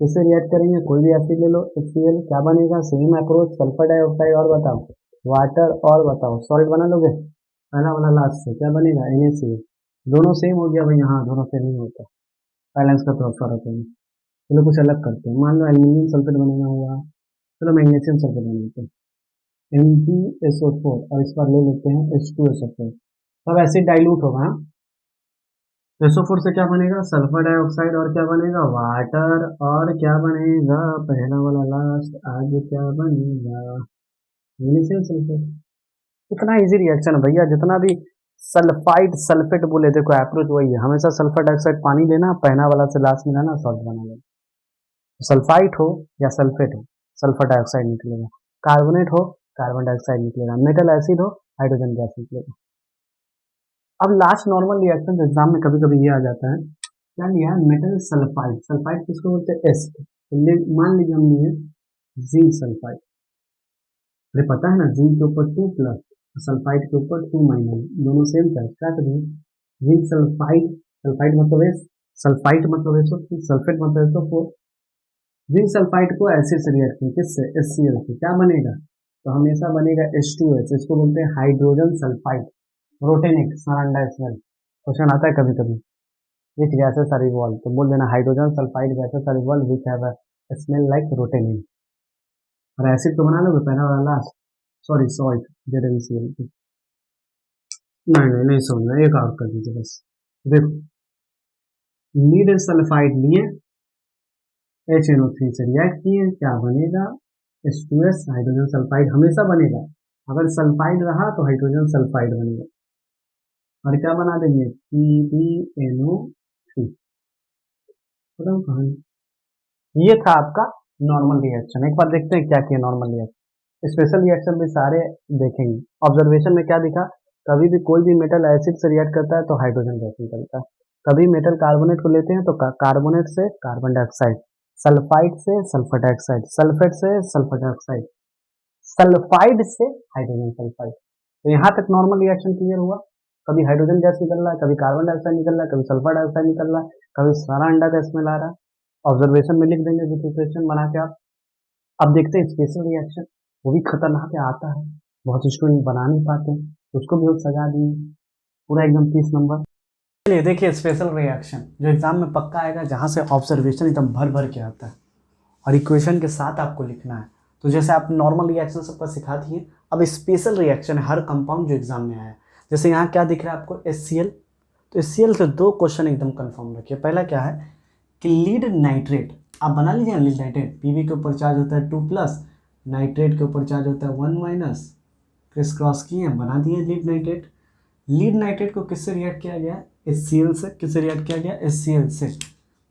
इससे रिएक्ट करेंगे, कोई भी एसिड ले लो, HCl, क्या बनेगा, सेम अप्रोच, सल्फर डाइऑक्साइड और बताओ, वाटर और बताओ, सॉल्ट बना लोगे, पहला वाला लास्ट से क्या बनेगा, NaCl, दोनों सेम हो गया भाई, यहाँ दोनों सेम नहीं होता, बैलेंस का थोड़ा फर्क है। चलो कुछ अलग करते हैं, मान लो एल्यूमिनियम सल्फेट बनाना हुआ, चलो मैग्नीशियम सल्फेट बनाते हैं, MgSO4, और इस बार ले लेते हैं H2SO4, तब एसिड डाइल्यूट होगा, SO4 से क्या बनेगा, सल्फर डाइऑक्साइड, और क्या बनेगा, वाटर, और क्या बनेगा, पहला वाला लास्ट, आगे क्या बनेगा, मैग्नीशियम सल्फेट। इतना इजी रिएक्शन है भैया, जितना भी सल्फाइड सल्फेट बोले, देखो अप्रोच वही है, हमेशा सल्फर डाइऑक्साइड पानी लेना, पहला वाला से लास्ट में लेना, सॉल्ट बना लेना, सल्फाइट हो या सल्फेट हो, सल्फर डाइऑक्साइड निकलेगा, कार्बोनेट हो, कार्बन डाइऑक्साइड निकलेगा, मेटल एसिड हो, हाइड्रोजन गैस निकलेगा। अब लास्ट नॉर्मल रिएक्शन जो एग्जाम में कभी कभी ये आ जाता है, क्या लिया है, मेटल सल्फाइड, सल्फाइड किसको बोलते हैं, एस्ट, तो मान लीजिए हम लिए जिंक सल्फाइड, अरे पता है ना, जिंक के ऊपर 2 प्लस, सल्फाइड के ऊपर 2 माइनस, दोनों सेम था, क्या करिए, जिंक सल्फाइड, सल्फाइड मतलब एस, सल्फाइड मतलब SO3, सल्फेट मतलब SO4, जिंक सल्फाइड को एसिड से रिएक्ट किया, किससे, HCl से, क्या बनेगा, तो हमेशा बनेगा H2S, इसको बोलते हैं हाइड्रोजन सल्फाइड, रोटेनिक, सरांडा स्मेल, क्वेश्चन आता है कभी कभी, विच गैसेस आर इवॉल्व, तो बोल देना hydrogen sulphide gases are evolve which have a smell like rotten egg, और एसिड तो बना लोगे, पहला वाला लास्ट, सॉरी सॉल्ट, ZnCl, नहीं समझना, एक और कर दीजिए बस, देखो लीड सल्फाइड लिए, HNO3 से रिएक्ट किए, क्या बनेगा, H2S, हाइड्रोजन सल्फाइड हमेशा बनेगा, अगर सल्फाइड रहा तो हाइड्रोजन सल्फाइड बनेगा, और क्या बना देंगे, PbNO3, बताओ कहानी। ये था आपका नॉर्मल रिएक्शन, एक बार देखते हैं क्या किया नॉर्मल रिएक्शन, स्पेशल रिएक्शन भी सारे देखेंगे। ऑब्जर्वेशन में क्या दिखा, कभी भी कोई भी मेटल एसिड से रिएक्ट करता है तो हाइड्रोजन गैस निकलता है, कभी मेटल कार्बोनेट को लेते हैं तो कार्बोनेट से कार्बन डाइऑक्साइड, सल्फाइड से सल्फर डाइऑक्साइड, सल्फेट से सल्फर डाइऑक्साइड, सल्फाइड से हाइड्रोजन सल्फाइड। तो यहाँ तक नॉर्मल रिएक्शन क्लियर हुआ, कभी हाइड्रोजन गैस निकल रहा है, कभी कार्बन डाइऑक्साइड निकल रहा है, कभी सल्फर डाइऑक्साइड निकल रहा है, कभी सारा अंडा गैस में ला रहा है, ऑब्जर्वेशन में लिख देंगे प्रिपरेशन बना के आप। अब देखते हैं स्पेशल रिएक्शन, वो भी खतरनाक है, आता है, बहुत स्टूडेंट बना नहीं पाते, उसको भी हम सजा दिए, पूरा एकदम 30 नंबर। चलिए देखिए स्पेशल रिएक्शन जो एग्जाम में पक्का आएगा, जहाँ से ऑब्जर्वेशन एकदम भर भर के आता है और इक्वेशन के साथ आपको लिखना है। तो जैसे आप नॉर्मल रिएक्शन सबका सिखा दिए, अब स्पेशल रिएक्शन है हर कंपाउंड जो एग्जाम में आया है। जैसे यहाँ क्या दिख रहा है आपको, HCl, तो HCl से 2 क्वेश्चन एकदम कंफर्म रखिए। पहला क्या है कि लीड नाइट्रेट, आप बना लीजिए लीड नाइट्रेट, Pb के ऊपर चार्ज होता है 2 प्लस, नाइट्रेट के ऊपर चार्ज होता है 1 माइनस, क्रिस क्रॉस किए, बना दिए लीड नाइट्रेट। लीड नाइट्रेट को किससे रिएक्ट किया गया, HCl से, किससे रिएक्ट किया गया, HCl से।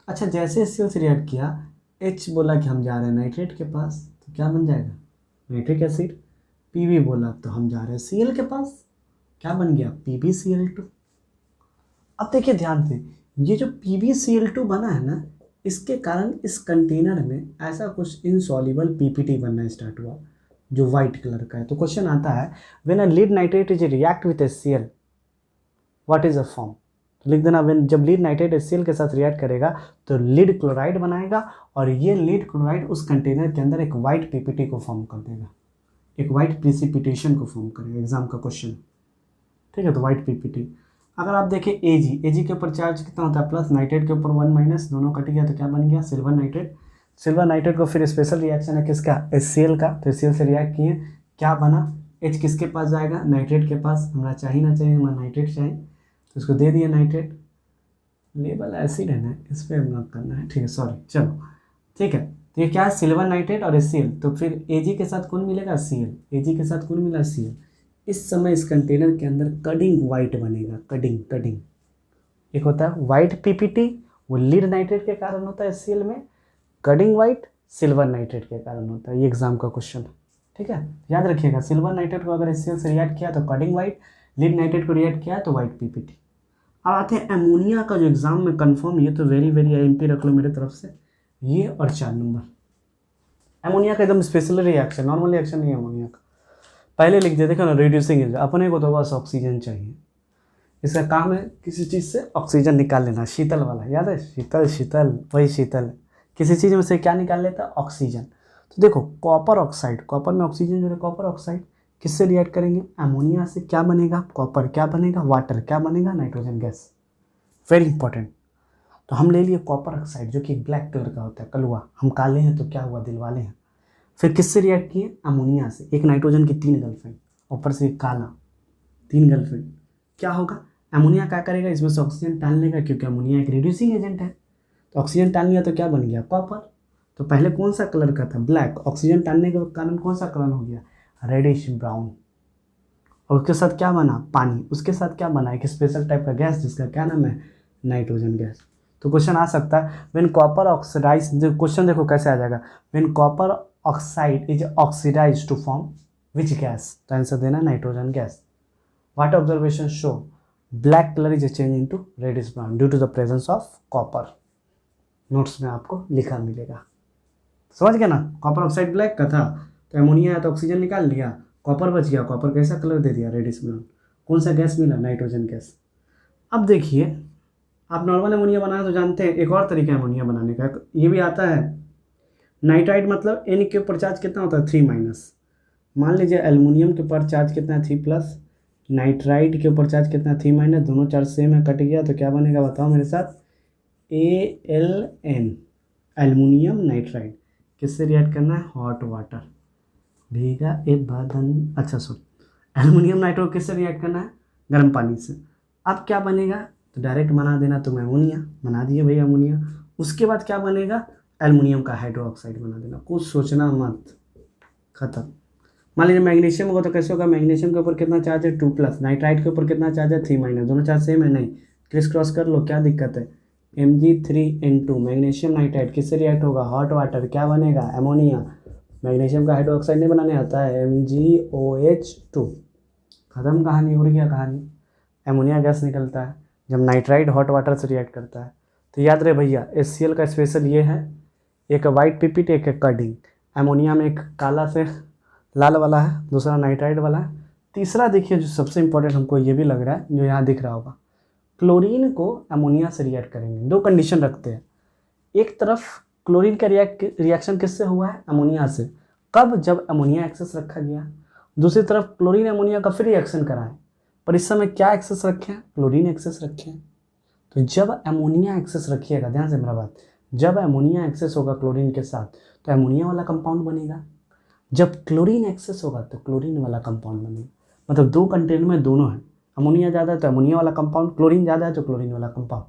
अच्छा जैसे HCl से रिएक्ट किया, H बोला कि हम जा रहे हैं नाइट्रेट के पास, तो क्या बन जाएगा, नाइट्रिक एसिड। Pb बोला तो हम जा रहे हैं Cl के पास, क्या बन गया, PbCl2। अब देखिए ध्यान से, ये जो PbCl2 बना है ना, इसके कारण इस कंटेनर में ऐसा कुछ इनसॉल्युबल PPT बनना स्टार्ट हुआ जो वाइट कलर का है। तो क्वेश्चन आता है, when a lead nitrate is react with HCl what is a form, तो लिख देना, व्हेन जब लीड नाइट्रेट HCl के साथ रिएक्ट करेगा तो लीड क्लोराइड बनाएगा, और ये लीड क्लोराइड उस कंटेनर के अंदर एक वाइट PPT को फॉर्म कर देगा, एक वाइट प्रिसिपिटेशन को फॉर्म करेगा, एग्जाम का क्वेश्चन, ठीक है। तो वाइट PPT। अगर आप देखें Ag के ऊपर चार्ज कितना होता है, प्लस, नाइट्रेट के ऊपर 1 माइनस, दोनों कट गया तो क्या बन गया, सिल्वर नाइट्रेट। सिल्वर नाइट्रेट को फिर स्पेशल रिएक्शन है किसका, HCl का, तो HCl से रिएक्ट किए, क्या बना, H किसके पास जाएगा, नाइट्रेट के पास, हमारा चाहिए ना चाहिए, हमारा नाइट्रेट चाहिए, तो इसको दे दिया नाइट्रेट, लेबल एसिड है ना, इस पर हम करना है, ठीक है, सॉरी, चलो ठीक है। तो ये क्या है, सिल्वर नाइट्रेट और HCl, तो फिर Ag के साथ कौन मिलेगा, Cl, Ag के साथ कौन मिला, Cl। इस समय इस कंटेनर के अंदर कडिंग वाइट बनेगा, कडिंग। एक होता है वाइट PPT, वो लीड नाइट्रेट के कारण होता है HCl में, कडिंग वाइट सिल्वर नाइट्रेट के कारण होता है, ये एग्जाम का क्वेश्चन है, ठीक है। याद रखिएगा, सिल्वर नाइट्रेट को अगर HCl से रिएक्ट किया तो कडिंग वाइट, लीड नाइट्रेट को रिएक्ट किया तो वाइट PPT। अब आते हैं अमोनिया का जो एग्जाम में कंफर्म, ये तो वेरी वेरी एमपी रख लो मेरे तरफ से, ये और 4 नंबर। अमोनिया का एकदम स्पेशल रिएक्शन, नॉर्मल रिएक्शन नहीं है अमोनिया का। पहले लिख देते देखो ना, रिड्यूसिंग एजेंट, अपने को तो बस ऑक्सीजन चाहिए, इसका काम है किसी चीज़ से ऑक्सीजन निकाल लेना। शीतल वाला याद है, शीतल शीतल वही शीतल, किसी चीज़ में से क्या निकाल लेता है, ऑक्सीजन। तो देखो कॉपर ऑक्साइड, कॉपर में ऑक्सीजन जो है कॉपर ऑक्साइड, किससे रिएक्ट करेंगे, अमोनिया से। क्या बनेगा, कॉपर, क्या बनेगा, वाटर, क्या बनेगा, नाइट्रोजन गैस। Very important. तो हम ले लिए कॉपर ऑक्साइड जो कि ब्लैक कलर का होता है, कलुआ, हम काले हैं तो क्या हुआ, दिल वाले हैं। फिर किससे रिएक्ट किए, अमोनिया से। एक नाइट्रोजन की 3 गर्लफ्रेंड, ऊपर से काला, 3 गर्लफ्रेंड। क्या होगा, अमोनिया क्या करेगा, इसमें से ऑक्सीजन टाल लेगा, क्योंकि अमोनिया एक रिड्यूसिंग एजेंट है। तो ऑक्सीजन टाल लिया तो क्या बन गया, कॉपर। तो पहले कौन सा कलर का था, ब्लैक, ऑक्सीजन टालने के कारण कौन सा कलर हो गया, रेडिश ब्राउन। और उसके साथ क्या बना, पानी। उसके साथ क्या बना, एक स्पेशल टाइप का गैस जिसका क्या नाम है, नाइट्रोजन गैस। तो क्वेश्चन आ सकता है, व्हेन कॉपर ऑक्सीडाइज, क्वेश्चन देखो कैसे आ जाएगा, when copper oxide is oxidise to form which gas. तो आंसर देना nitrogen gas. What observation show black colour is change into reddish brown due to the presence of copper. Notes में आपको लिखा मिलेगा, समझ गया ना। कॉपर ऑक्साइड ब्लैक का था, तो अमोनिया है तो ऑक्सीजन निकाल लिया, कॉपर बच गया, कॉपर कैसा कलर दे दिया, रेडिश ब्राउन। कौन सा गैस मिला, नाइट्रोजन गैस। अब देखिए, आप नॉर्मल अमोनिया बनाना तो जानते हैं, एक और तरीका है अमोनिया बनाने का, ये भी आता है। नाइट्राइड मतलब एन के ऊपर चार्ज कितना होता है, 3-। मान लीजिए एल्युमिनियम के ऊपर चार्ज कितना है, 3+, नाइट्राइड के ऊपर चार्ज कितना है, 3-। दोनों चार्ज सेम है, कट गया तो क्या बनेगा, बताओ मेरे साथ, Al, एल्युमिनियम नाइट्राइड। किससे रिएक्ट करना है, हॉट वाटर, भीगा ए बदन, अच्छा सॉरी, एल्युमिनियम नाइट्राइड किससे रिएक्ट करना है, गर्म पानी से। अब क्या बनेगा, तो डायरेक्ट बना देना, तुम अमोनिया बना दिए भाई, अमोनिया। उसके बाद क्या बनेगा, एल्युमिनियम का हाइड्रोक्साइड बना देना, कुछ सोचना मत, खत्म। मान लीजिए मैग्नीशियम होगा तो कैसे होगा, मैग्नीशियम के ऊपर कितना चार्ज है, 2+, नाइट्राइड के ऊपर कितना चार्ज है, 3-। दोनों चार्ज सेम है, नहीं, क्रिस क्रॉस कर लो, क्या दिक्कत है, Mg3N2, मैग्नीशियम नाइट्राइड किससे रिएक्ट होगा, हॉट वाटर, क्या बनेगा, अमोनिया। मैग्नीशियम का हाइड्रोक्साइड नहीं बनाने आता है, MgOH2। खत्म कहानी, उड़ गया कहानी। अमोनिया गैस निकलता है जब नाइट्राइड हॉट वाटर से रिएक्ट करता है। तो याद रहे भैया, HCl का स्पेशल ये है, एक वाइट पिपिट, एक कर्डिंग। अमोनिया में एक काला से लाल वाला है, दूसरा नाइट्राइड वाला है। तीसरा देखिए जो सबसे इंपॉर्टेंट हमको ये भी लग रहा है, जो यहाँ दिख रहा होगा, क्लोरीन को अमोनिया से रिएक्ट करेंगे। 2 कंडीशन रखते हैं, एक तरफ क्लोरीन का रिएक्शन किससे हुआ है, अमोनिया से, कब, जब अमोनिया एक्सेस रखा गया। दूसरी तरफ क्लोरीन अमोनिया का फिर रिएक्शन कराएं, पर इस समय क्या एक्सेस रखे हैं, क्लोरीन एक्सेस रखे हैं। तो जब अमोनिया एक्सेस रखिएगा, ध्यान से मेरा बात, जब अमोनिया एक्सेस होगा क्लोरीन के साथ तो अमोनिया वाला कंपाउंड बनेगा, जब क्लोरीन एक्सेस होगा तो क्लोरीन वाला कंपाउंड बनेगा। मतलब 2 कंटेंट में दोनों है, अमोनिया ज़्यादा है तो अमोनिया वाला कंपाउंड, क्लोरीन ज़्यादा है तो क्लोरीन वाला कंपाउंड।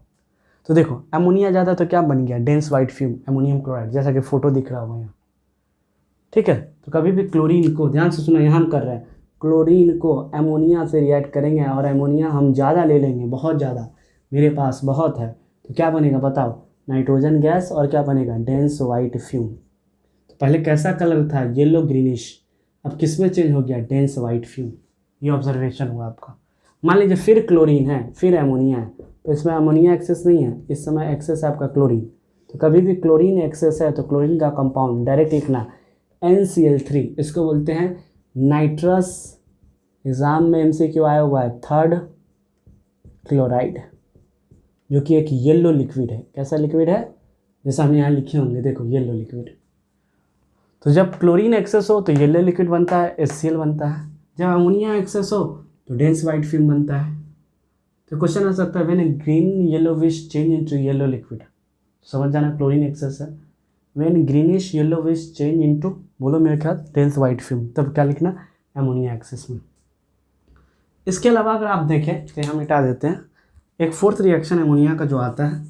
तो देखो अमोनिया ज़्यादा है तो क्या बन गया, dense white fume ammonium chloride, जैसा कि फोटो दिख रहा होगा यहाँ, ठीक है। तो कभी भी क्लोरीन को, ध्यान से सुना, यहाँ हम कर रहे हैं, क्लोरीन को अमोनिया से रिएक्ट करेंगे और अमोनिया हम ज़्यादा ले लेंगे, बहुत ज़्यादा, मेरे पास बहुत है, तो क्या बनेगा बताओ, नाइट्रोजन गैस, और क्या बनेगा, डेंस वाइट फ्यूम। तो पहले कैसा कलर था, येलो ग्रीनिश, अब किस में चेंज हो गया, डेंस वाइट फ्यूम। ये ऑब्जर्वेशन हुआ आपका। मान लीजिए फिर क्लोरीन है, फिर अमोनिया है, तो इसमें अमोनिया एक्सेस नहीं है, इस समय एक्सेस है आपका क्लोरीन। तो कभी भी क्लोरीन एक्सेस है तो क्लोरीन का कंपाउंड डायरेक्ट लिखना NCl3, इसको बोलते हैं नाइट्रस, एग्जाम में MCQ आया हुआ है, 3rd क्लोराइड, जो कि एक येलो लिक्विड है। कैसा लिक्विड है, जैसा हम यहाँ लिखे होंगे, देखो येलो लिक्विड। तो जब क्लोरीन एक्सेस हो तो येलो लिक्विड बनता है, HCl बनता है। जब अमोनिया एक्सेस हो तो डेंस वाइट फिल्म बनता है। तो क्वेश्चन आ सकता है when green yellowish change into yellow liquid, समझ जाना क्लोरीन एक्सेस है। When greenish yellowish change into, बोलो मेरे ख्याल, डेंस वाइट फिल्म, तब क्या लिखना, अमोनिया एक्सेस में। इसके अलावा अगर आप देखें तो हम मिटा देते हैं, एक 4th रिएक्शन अमोनिया का जो आता है,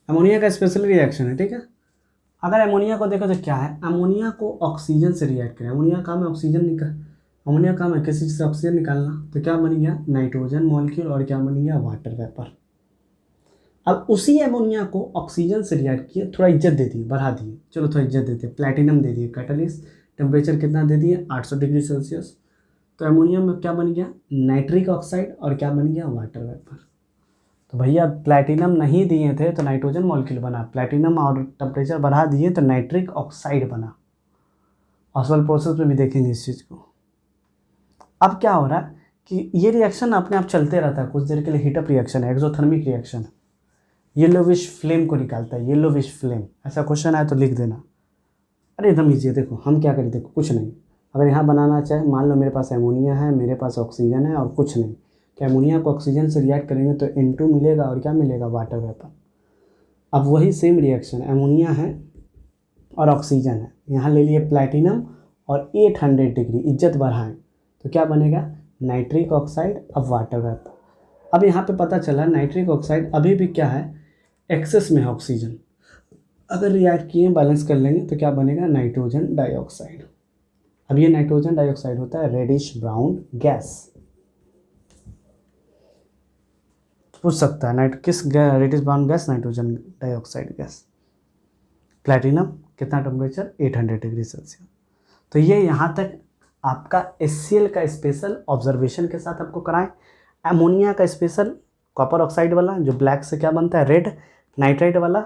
अमोनिया का स्पेशल रिएक्शन है, ठीक है। अगर अमोनिया को देखो तो क्या है, अमोनिया को ऑक्सीजन से रिएक्ट करें, अमोनिया काम है ऑक्सीजन अमोनिया काम है किसी चीज़ से ऑक्सीजन निकालना, तो क्या बन गया, नाइट्रोजन मॉलिक्यूल, और क्या बन गया, वाटर वेपर। अब उसी अमोनिया को ऑक्सीजन से रिएक्ट किया, थोड़ा इज्जत दे दी, बढ़ा दिए, चलो थोड़ा इज्जत देते, प्लैटिनम दे दिए कैटलिस्ट, टेम्परेचर कितना दे दिए, 800 डिग्री सेल्सियस। तो अमोनियम में क्या बन गया, नाइट्रिक ऑक्साइड, और क्या बन गया, वाटर वेपर। तो भैया प्लैटिनम नहीं दिए थे तो नाइट्रोजन मॉलिक्यूल बना, प्लैटिनम और टेम्परेचर बढ़ा दिए तो नाइट्रिक ऑक्साइड बना। ऑसवाल्ड प्रोसेस में भी देखेंगे इस चीज़ को। अब क्या हो रहा है कि ये रिएक्शन अपने आप चलते रहता है, कुछ देर के लिए हीटअप रिएक्शन है, एक्सोथर्मिक रिएक्शन है, येलोविश फ्लेम को निकालता है, येलोविश फ्लेम। ऐसा क्वेश्चन आए तो लिख देना। अरे एकदम ईजी है, देखो हम क्या करें, देखो कुछ नहीं, अगर यहाँ बनाना चाहे, मान लो मेरे पास एमोनिया है, मेरे पास ऑक्सीजन है और कुछ नहीं, तो एमोनिया को ऑक्सीजन से रिएक्ट करेंगे तो N2 मिलेगा और क्या मिलेगा, वाटर वेपर। अब वही सेम रिएक्शन, एमोनिया है और ऑक्सीजन है, यहाँ ले लिए प्लैटिनम और 800 डिग्री इज्जत बढ़ाएं तो क्या बनेगा, नाइट्रिक ऑक्साइड, अब वाटर वेपर। अब यहाँ पे पता चला नाइट्रिक ऑक्साइड अभी भी क्या है, एक्सेस में है ऑक्सीजन, अगर रिएक्ट किए बैलेंस कर लेंगे तो क्या बनेगा, नाइट्रोजन डाइऑक्साइड। अब ये नाइट्रोजन डाइऑक्साइड होता है रेडिश ब्राउन गैस। पूछ सकता है किस reddish brown gas, nitrogen dioxide gas. Platinum कितना टेम्परेचर, 800 डिग्री सेल्सियस। तो ये यहाँ तक आपका HCl का स्पेशल ऑब्जर्वेशन के साथ आपको कराएं। एमोनिया का स्पेशल कॉपर ऑक्साइड वाला जो ब्लैक से क्या बनता है, रेड, नाइट्राइट वाला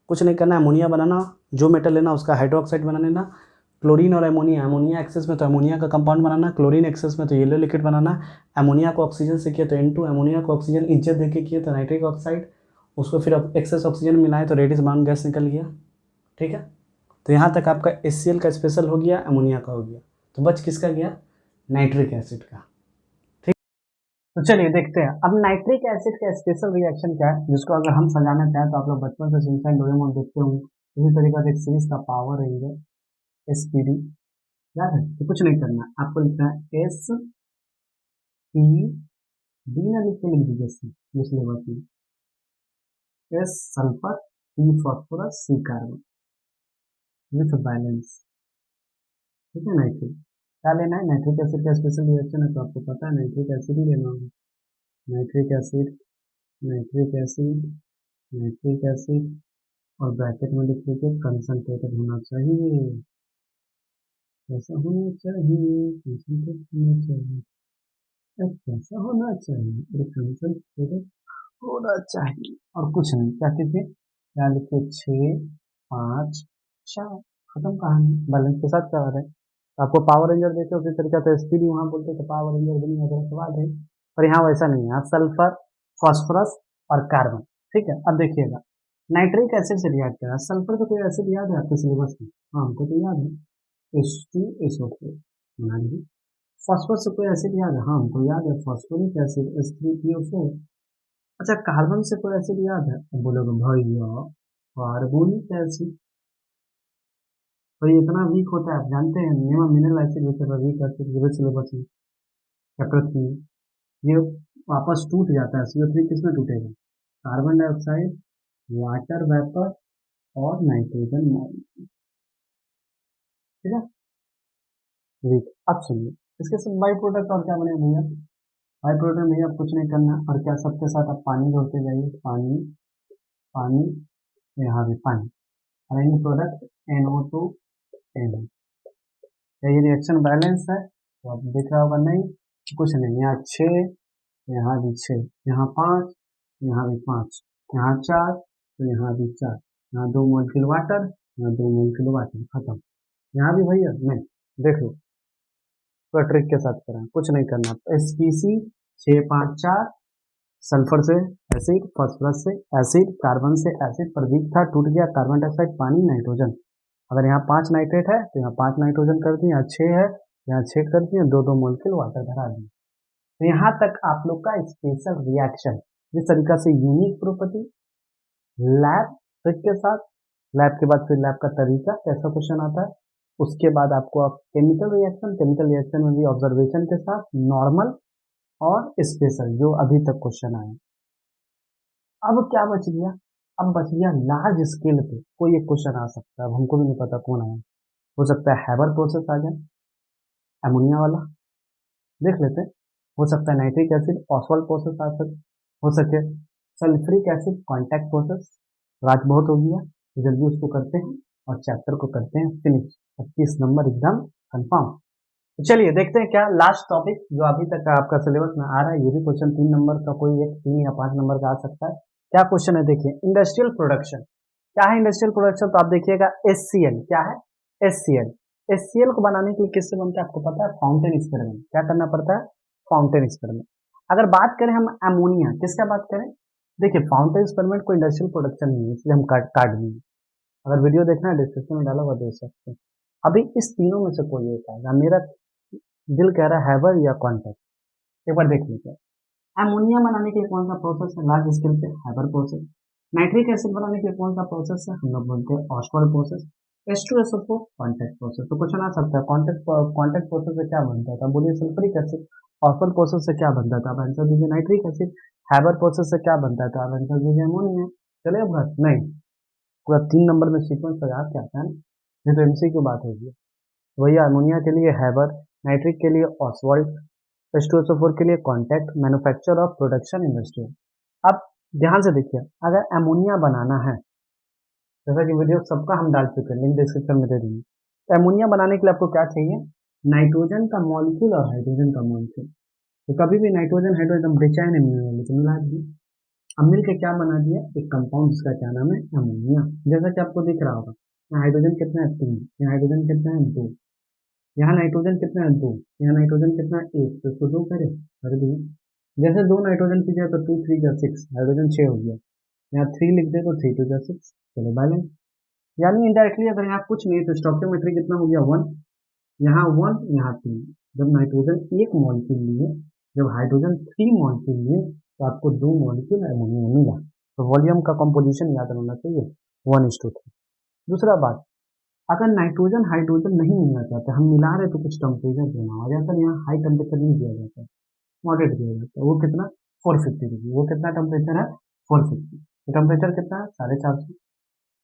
कुछ नहीं करना, अमोनिया बनाना, जो मेटल लेना उसका हाइड्रोक्साइड बना लेना। क्लोरीन और एमोनिया, अमोनिया एक्सेस में तो अमोनिया का कंपाउंड बनाना, क्लोरीन एक्सेस में तो येलो लिक्विड बनाना। एमोनिया को ऑक्सीजन से किया तो N2, एमोनिया को ऑक्सीजन इज्जत देके किया तो नाइट्रिक ऑक्साइड, उसको फिर एक्सेस ऑक्सीजन मिलाएं तो रेडिश ब्राउन गैस निकल गया। ठीक है, तो यहाँ तक आपका HCl का स्पेशल हो गया, अमोनिया का हो गया, तो बच किसका गया, नाइट्रिक एसिड का। ठीक, तो चलिए देखते हैं अब नाइट्रिक एसिड का स्पेशल रिएक्शन क्या है, जिसको अगर हम समझाना चाहें तो आप लोग बचपन से शिनचैन डोरेमोन देखते होंगे। इसी तरीके से एक सीरीज का पावर रेंजर SPD, याद है, तो कुछ नहीं करना, आपको लिखना है SPD ना लिख के लिख दीजिए सी, ये सिलेबस में, S sulphur, P phosphorus, C carbon with balance. ठीक है, नाइट्रिक क्या लेना है, नाइट्रिक एसिड का स्पेशल रिएक्शन है तो आपको पता है नाइट्रिक एसिड ही लेना होगा। Nitric acid, nitric acid, nitric acid, और ब्रैकेट में लिख लीजिए कंसंट्रेटेड होना चाहिए, ऐसा होना चाहिए, कंसंट्रेट होना चाहिए, कैसा होना चाहिए, अरे कंसंट्रेटेड होना चाहिए, और कुछ नहीं। क्या कीजिए, यहाँ लिखिए 6, 5, 4, खत्म कहानी। बैलेंस के साथ क्या हो रहा है, आपको पावर रेंजर देते उसी तरीके से SPD वहाँ बोलते तो पावर रेंजर बनी अगर सवाल है, पर यहाँ वैसा नहीं है, यहाँ सल्फर, फॉस्फोरस और कार्बन। ठीक है, अब देखिएगा नाइट्रिक एसिड से रिएक्ट करा, सल्फर का कोई एसिड याद है आपके सिलेबस में, हाँ हमको तो याद है, H2SO4 बना लीजिए। फॉस्फोरस से कोई एसिड याद है, हाँ हमको याद है, फॉस्फोरिक एसिड H3PO4। अच्छा, कार्बन से कोई एसिड याद है, अब बोलोगे भैया कार्बोनिक एसिड, तो ये इतना वीक होता है, आप जानते हैं, मिनरल एसिड होता है वीक एसिड, ये सिलेबस में चैप्टर 3, ये वापस टूट जाता है। CO3 किसमें टूटेगा, कार्बन डाइऑक्साइड, वाटर वेपर और नाइट्रोजन मॉलिक्यूल। ठीक है, वीक। अब सुनिए इसके सब बाई प्रोडक्ट और क्या बने भैया, बाई प्रोडक्ट में अब कुछ नहीं करना, और क्या सबके साथ आप पानी जोड़ते जाइए, पानी, पानी, यहाँ भी पानी, और इन प्रोडक्ट NO2 Na। क्या ये रिएक्शन बैलेंस है, तो आप देख रहा होगा नहीं, कुछ नहीं, यहाँ 6, यहाँ भी 6, यहाँ 5, यहाँ भी 5, यहाँ 4, तो यहाँ भी 4, यहाँ 2 मोलिक्यूल वाटर, यहाँ 2 मोलिक्यूल वाटर, खत्म। यहाँ भी भैया नहीं, देख लो तो ट्रिक के साथ करें, कुछ नहीं करना, SPC 654, सल्फर से एसिड, फास्फोरस से एसिड, कार्बन से एसिड पर वीक था, टूट गया, कार्बन डाइऑक्साइड, पानी, नाइट्रोजन। अगर यहाँ 5 नाइट्रेट है तो यहाँ 5 नाइट्रोजन कर दिए, यहाँ 6 है, यहाँ 6 कर दिए, 2 मोलिक्यूल वाटर भरा दिए। तो यहाँ तक आप लोग का स्पेशल रिएक्शन, जिस तरीका से यूनिक प्रॉपर्टी, लैब ट्रिक के साथ, लैब के बाद फिर लैब का तरीका कैसा क्वेश्चन आता है, उसके बाद आपको आप केमिकल रिएक्शन में भी ऑब्जर्वेशन के साथ नॉर्मल और स्पेशल, जो अभी तक क्वेश्चन आए। अब क्या बच गया, अब बच गया लार्ज स्केल पे कोई एक क्वेश्चन आ सकता है, अब हमको भी नहीं पता कौन आया, हो सकता है हैबर प्रोसेस आ जाए, अमोनिया वाला देख लेते हैं, हो सकता है नाइट्रिक एसिड ऑसवाल्ड प्रोसेस आ सकता, हो सके सल्फ्रिक एसिड कॉन्टैक्ट प्रोसेस। रात बहुत हो गया, जल्दी उसको करते हैं और चैप्टर को करते हैं फिनिश, 25 नंबर एकदम कंफर्म। तो चलिए देखते हैं क्या लास्ट टॉपिक जो अभी तक आपका सिलेबस में आ रहा है, ये भी क्वेश्चन 3 नंबर का, कोई एक 3 या 5 नंबर का आ सकता है। क्या क्वेश्चन है देखिए, इंडस्ट्रियल प्रोडक्शन। क्या है इंडस्ट्रियल प्रोडक्शन? तो आप देखिएगा एससीएल। क्या है? एससीएल। एससीएल को बनाने के लिए किससे बनता है आपको पता है? Fountain experiment. क्या करना पड़ता है? Fountain experiment. अगर बात करें हम अमोनिया, किसका बात करें? देखिए फाउंटेन एक्सपेरिमेंट को इंडस्ट्रियल प्रोडक्शन नहीं है, इसलिए हम काट देंगे। अगर वीडियो देखना है डिस्क्रिप्शन में डाला हुआ देख सकते हैं। अभी इस तीनों में से कोई एक आएगा, मेरा दिल कह रहा है हैबर या कॉन्टेक्ट। एक बार देख लीजिए, अमोनिया बनाने के लिए कौन सा प्रोसेस है लार्ज स्केल पे? Haber process. नाइट्रिक एसिड बनाने के लिए कौन सा प्रोसेस है? हम लोग बोलते हैं Oswald process. H2SO4 contact process. तो क्वेश्चन आ सकता है कॉन्टेक्ट प्रोसेस से क्या बनता था? बोलिए सल्फ्यूरिक एसिड। ऑस्वाल्ड प्रोसेस से क्या बनता था? आप आंसर दीजिए नाइट्रिक एसिड। हैबर प्रोसेस से क्या बनता था? आप आंसर दीजिए अमोनिया। चले अब घर नहीं, पूरा 3 नंबर में सीक्वेंस लगा के आता है ना, ये तो एमसी की बात होगी। वही अमोनिया के लिए हैबर, नाइट्रिक के लिए ऑसवाल्ड, H2SO4 के लिए contact, manufacture of production industry. अब ध्यान से देखिए, अगर अमोनिया बनाना है, जैसा कि वीडियो सबका हम डाल चुके हैं, लिंक डिस्क्रिप्शन में दे देंगे। तो अमोनिया बनाने के लिए आपको क्या चाहिए? नाइट्रोजन का मॉलिक्यूल और हाइड्रोजन का मॉलिक्यूल। तो कभी भी नाइट्रोजन हाइड्रोजन बेचा नहीं मिलने वाले, तो मिला दिए। अब मिलकर क्या बना दिया? एक कंपाउंड जिसका क्या नाम है? अमोनिया। जैसा कि आपको दिख रहा होगा, यहाँ हाइड्रोजन कितना है? 3। यहाँ हाइड्रोजन कितना है? 2। यहाँ नाइट्रोजन कितना है? 2। यहाँ नाइट्रोजन कितना है? 1। तो इसको 2 करें, कर दिए। जैसे 2 नाइट्रोजन की जगह तो 2 3 जा 6, हाइड्रोजन 6 हो गया। यहाँ 3 लिख दे तो 3 2 जा 6, चलो बैलेंस। यानी इनडायरेक्टली अगर यहाँ कुछ नहीं तो स्टोइकियोमेट्री कितना हो गया? 1। यहाँ 1, यहाँ 3। जब नाइट्रोजन 1 मॉलिक्यूल लिए, जब हाइड्रोजन 3 मॉलिक्यूल लिए, तो आपको 2 मॉलिक्यूल अमोनिया मिला। तो वॉल्यूम का कंपोजिशन याद रहना चाहिए, 1:3। दूसरा बात, अगर नाइट्रोजन हाइड्रोजन नहीं मिलना चाहते, हम मिला रहे तो कुछ टेम्परेचर देना होगा। जैसा यहाँ हाई टेम्परेचर नहीं दिया जाता है, मॉडरेट दिया जाता है। वो कितना? 450 डिग्री। वो कितना टेम्परेचर है? 450। तो टेम्परेचर कितना है? 450।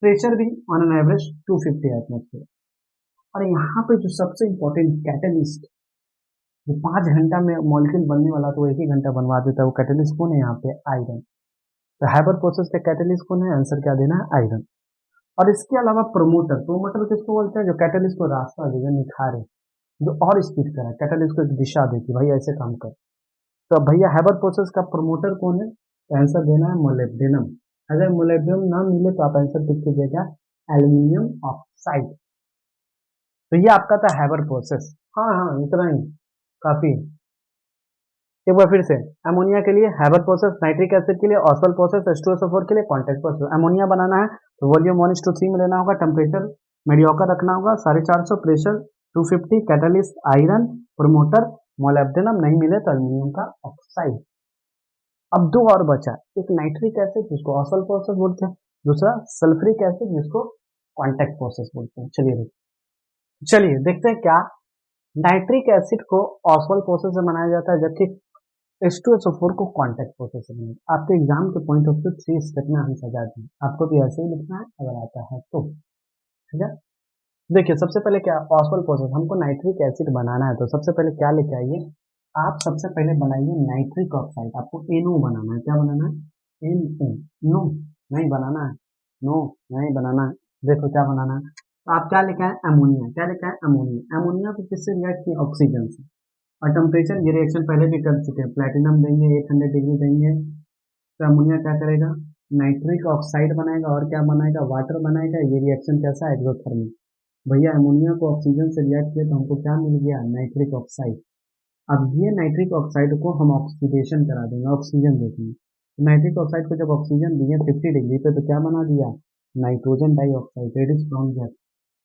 प्रेशर भी ऑन एन एवरेज 250 एटमोसफेयर। और यहाँ पे जो सबसे इंपॉर्टेंट कैटेलिस्ट, जो 5 घंटा में मॉलिक्यूल बनने वाला तो 1 ही घंटा बनवा देता है, वो कैटेलिस्ट कौन है? यहाँ पे आयरन। तो हाइपर प्रोसेस के कैटेलिस्ट कौन है? आंसर क्या देना है? आयरन। और इसके अलावा प्रोमोटर, प्रोमोटर किसको बोलते हैं? जो कैटेलिस्ट को रास्ता देगा, निखारे, जो और स्पीड करे, कैटेलिस्ट को एक दिशा देती, भाई ऐसे काम कर। तो अब भैया हैबर प्रोसेस का प्रोमोटर कौन है? तो आंसर देना है मोलिब्डेनम। अगर मोलिब्डेनम ना मिले तो आप आंसर टिक कीजिएगा एल्यूमिनियम ऑक्साइड। तो ये आपका था हैबर प्रोसेस। हाँ हाँ, इतना ही काफी। एक बार फिर से, अमोनिया के लिए हैबर प्रोसेस, नाइट्रिक एसिड के लिए ऑस्वाल्ड प्रोसेस, H2SO4 के लिए कॉन्टैक्ट प्रोसेस। अमोनिया बनाना है तो वॉल्यूम 1:3 में लेना होगा, टेम्परेचर मीडियोकर रखना होगा 450, pressure 250, catalyst iron, promoter molybdenum, नहीं मिले तो एल्यूमिनियम का ऑक्साइड। अब 2 और बचा, एक नाइट्रिक एसिड जिसको ऑस्वाल्ड प्रोसेस बोलते हैं, दूसरा सल्फ्यूरिक एसिड जिसको कॉन्टैक्ट प्रोसेस बोलते हैं। चलिए देखते हैं क्या नाइट्रिक एसिड को ऑस्वाल्ड प्रोसेस से बनाया जाता है, जबकि H2SO4 को कॉन्टैक्ट प्रोसेस से बनाया। आपके एग्जाम के पॉइंट ऑफ व्यू 3 स्टेप में हम सजा दें, आपको भी ऐसे ही लिखना है अगर आता है तो। ठीक है, देखिए सबसे पहले क्या ऑस्वाल्ड प्रोसेस, हमको नाइट्रिक एसिड बनाना है तो सबसे पहले क्या लेके आइए आप? सबसे पहले बनाइए नाइट्रिक ऑक्साइड। आपको NO बनाना है। क्या बनाना है? NO। नो नहीं बनाना है, नो नहीं बनाना है। देखो क्या बनाना है, तो आप क्या लिखा है? अमोनिया। क्या लिखा है? अमोनिया। अमोनिया को किससे रिएक्ट किया? ऑक्सीजन से। और टेम्परेचर, ये रिएक्शन पहले भी कर चुके हैं, प्लेटिनम देंगे 800 डिग्री देंगे, तो अमोनिया क्या करेगा? नाइट्रिक ऑक्साइड बनाएगा और क्या बनाएगा? वाटर बनाएगा। ये रिएक्शन कैसा है? एक्सोथर्मिक। भैया अमोनिया को ऑक्सीजन से रिएक्ट किया तो हमको क्या मिल गया? Nitric oxide. अब ये नाइट्रिक ऑक्साइड को हम ऑक्सीडेशन करा देंगे, ऑक्सीजन दे देंगे। नाइट्रिक ऑक्साइड को जब ऑक्सीजन दिए 50 डिग्री पे तो क्या बना दिया? Nitrogen dioxide, reddish brown gas,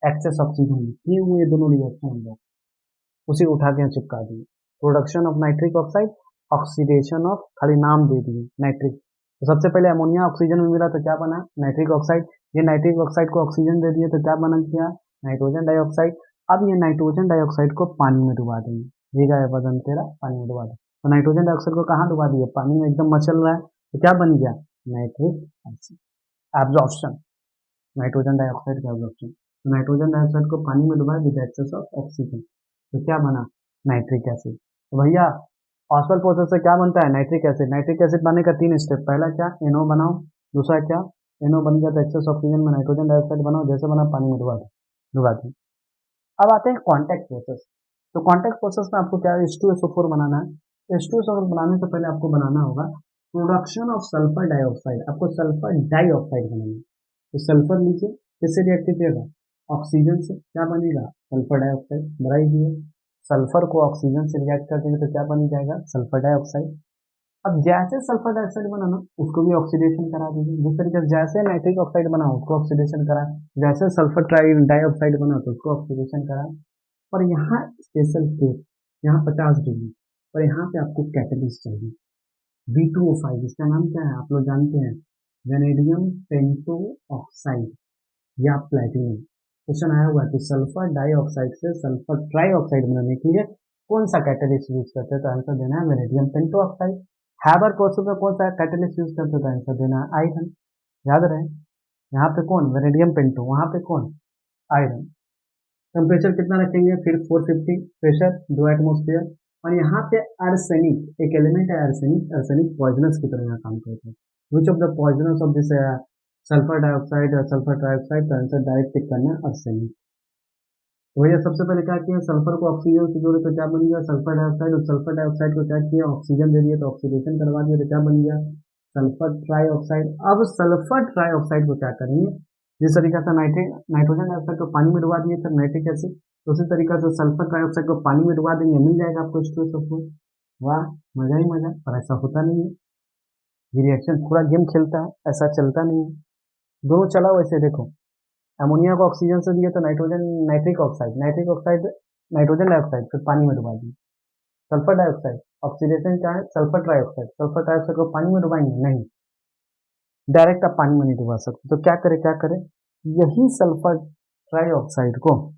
excess oxygen किए हुए दोनों रिएक्शन हो गया, उसे उठा के चिपका दिए। Production of nitric oxide, oxidation of, खाली नाम दे दिए नाइट्रिक। तो सबसे पहले अमोनिया ऑक्सीजन में मिला तो क्या बना? Nitric oxide. ये नाइट्रिक ऑक्साइड को ऑक्सीजन दे दिए तो क्या बना किया? Nitrogen dioxide. अब ये नाइट्रोजन डाइऑक्साइड को पानी में डुबा देंगे। ये गया वजन तेरा, पानी में डुबा दे। तो नाइट्रोजन डाइऑक्साइड को कहाँ डुबा दिए? पानी में एकदम मचल रहा है, तो क्या बन गया? Nitric acid. Absorption, nitrogen dioxide का एब्जॉर्प्शन। तो नाइट्रोजन डाइऑक्साइड को पानी में डुबाया विद एक्सेस ऑफ ऑक्सीजन, तो क्या बना? Nitric acid. तो भैया ऑस्वाल्ड प्रोसेस से क्या बनता है? Nitric acid. नाइट्रिक एसिड बनाने का 3 स्टेप, पहला क्या? NO बनाओ, दूसरा क्या? NO बन गया तो एक्सेस ऑक्सीजन में नाइट्रोजन डाइऑक्साइड बनाओ, जैसे बना पानी में डुबा दो। अब आते हैं कॉन्टैक्ट प्रोसेस। तो कॉन्टैक्ट प्रोसेस में आपको क्या है, H2SO4 बनाना है। H2SO4 बनाने से पहले आपको बनाना होगा प्रोडक्शन ऑफ सल्फर डाइऑक्साइड, आपको सल्फर डाइऑक्साइड बनाना है। तो सल्फर लीजिए, किससे रिएक्ट कीजिएगा, ऑक्सीजन से, क्या बनेगा, सल्फर डाइऑक्साइड, बनाई दिए। सल्फर को ऑक्सीजन से रिएक्ट कर देंगे तो क्या बन जाएगा, सल्फर डाइऑक्साइड। अब जैसे सल्फर डाइऑक्साइड बनाना उसको भी ऑक्सीडेशन करा दीजिए, जिस तरीके से जैसे नाइट्रिक ऑक्साइड बना उसको ऑक्सीडेशन करा, जैसे सल्फर डाइऑक्साइड बना तो उसको ऑक्सीडेशन करा। और यहाँ स्पेशल केस, यहाँ 50 डिग्री, और यहाँ पे आपको कैटेलिस्ट चाहिए V2O5, इसका नाम क्या है आप लोग जानते हैं, वेनेडियम पेंटो ऑक्साइड या प्लेटिनम। क्वेश्चन आया हुआ है कि सल्फर डाइऑक्साइड से सल्फर ट्राइऑक्साइड बनाने के लिए कौन सा कैटेलिस्ट यूज करते हैं, तो आंसर देना है वेनेडियम पेंटो ऑक्साइड। हैबर प्रोसेस में कौन सा कैटेलिस्ट यूज करते हैं, तो आंसर देना है आयरन। याद रहे, यहाँ पे कौन, वेनेडियम पेंटो, वहां पे कौन, आयरन। टेम्परेचर कितना रखेंगे, फिर 450, प्रेशर 2 एटमोस्फेयर। और यहाँ पे आर्सेनिक, एक एलिमेंट है आर्सेनिक, आर्सेनिक पॉइजनस की तरह यहाँ काम करते हैं। Which of the poisonous of this sulphur dioxide और सल्फर ट्राइऑक्साइड, का आंसर डायरेक्ट टिक करना है आर्सेनिक। तो भैया सबसे पहले क्या किया, सल्फर को ऑक्सीजन से जोड़े तो क्या बन गया, सल्फर डाइऑक्साइड, और सल्फर डाइऑक्साइड को क्या किया, ऑक्सीजन दे दिया तो ऑक्सीडेशन करवा दिया तो क्या बन गया, सल्फर ट्राइऑक्साइड। अब सल्फर ट्राइऑक्साइड को क्या करेंगे, जिस तरीके से नाइट्रोजन डाइऑक्साइड को पानी में डुबा दिए फिर नाइट्रिक एसिड, तो उसी तरीके से सल्फर ट्राइऑक्साइड को पानी में डुबा देंगे, मिल जाएगा आपको H2SO4। वाह, मजा ही मजा। पर ऐसा होता नहीं है, ये रिएक्शन पूरा गेम खेलता है, ऐसा चलता नहीं है। दोनों चला वैसे देखो, अमोनिया को ऑक्सीजन से दिया तो nitrogen, nitric oxide nitrogen dioxide, फिर पानी में डुबा दिए। सल्फर डाइऑक्साइड ऑक्सीडेशन क्या है, सल्फर ट्राइऑक्साइड, सल्फर ट्राइऑक्साइड को पानी में डुबाएंगे नहीं, डायरेक्ट आप पानी में नहीं डुबा सकते, तो क्या करें, यही सल्फर ट्राइऑक्साइड को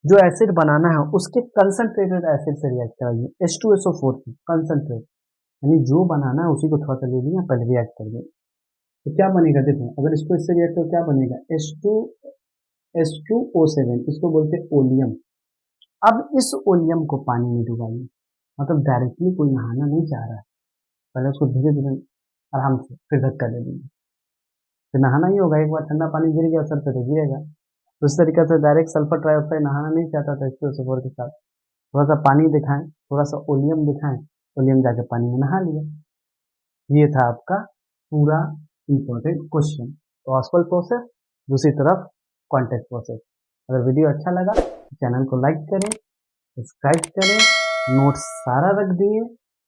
जो एसिड बनाना है उसके कंसंट्रेटेड एसिड से रिएक्ट कराइए, H2SO4 की कंसंट्रेट, यानी जो बनाना है उसी को थोड़ा सा ले लिया, पहले रिएक्ट कर दिया तो क्या बनेगा, देखो अगर इसको इससे रिएक्ट तो क्या बनेगा, H2O7, इसको बोलते हैं ओलियम। अब इस ओलियम को पानी में डुबाइए, मतलब डायरेक्टली कोई नहाना नहीं चाह रहा है, पहले उसको धीरे धीरे आराम से फिर धक्का दे दीजिए, फिर नहाना ही होगा, एक बार ठंडा पानी गिर गया सर पे तो गिरेगा। तो इस तरीके से डायरेक्ट सल्फर ट्राइऑक्साइड नहाना नहीं चाहता था H2SO4 के साथ, थोड़ा सा पानी दिखाएं, थोड़ा सा ओलियम दिखाएं, ओलियम जाके पानी में नहा लिया। ये था आपका पूरा इंपॉर्टेंट क्वेश्चन। तो ऑस्वल्ड प्रोसेस, दूसरी तरफ कॉन्टैक्ट प्रोसेस। अगर वीडियो अच्छा लगा तो चैनल को लाइक करें, सब्सक्राइब करें, नोट्स सारा रख दिए।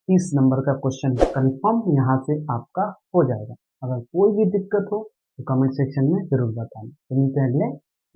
30 नंबर का क्वेश्चन कंफर्म यहाँ से आपका हो जाएगा। अगर कोई भी दिक्कत हो तो कमेंट सेक्शन में जरूर बताएं। तो मिलते हैं अगले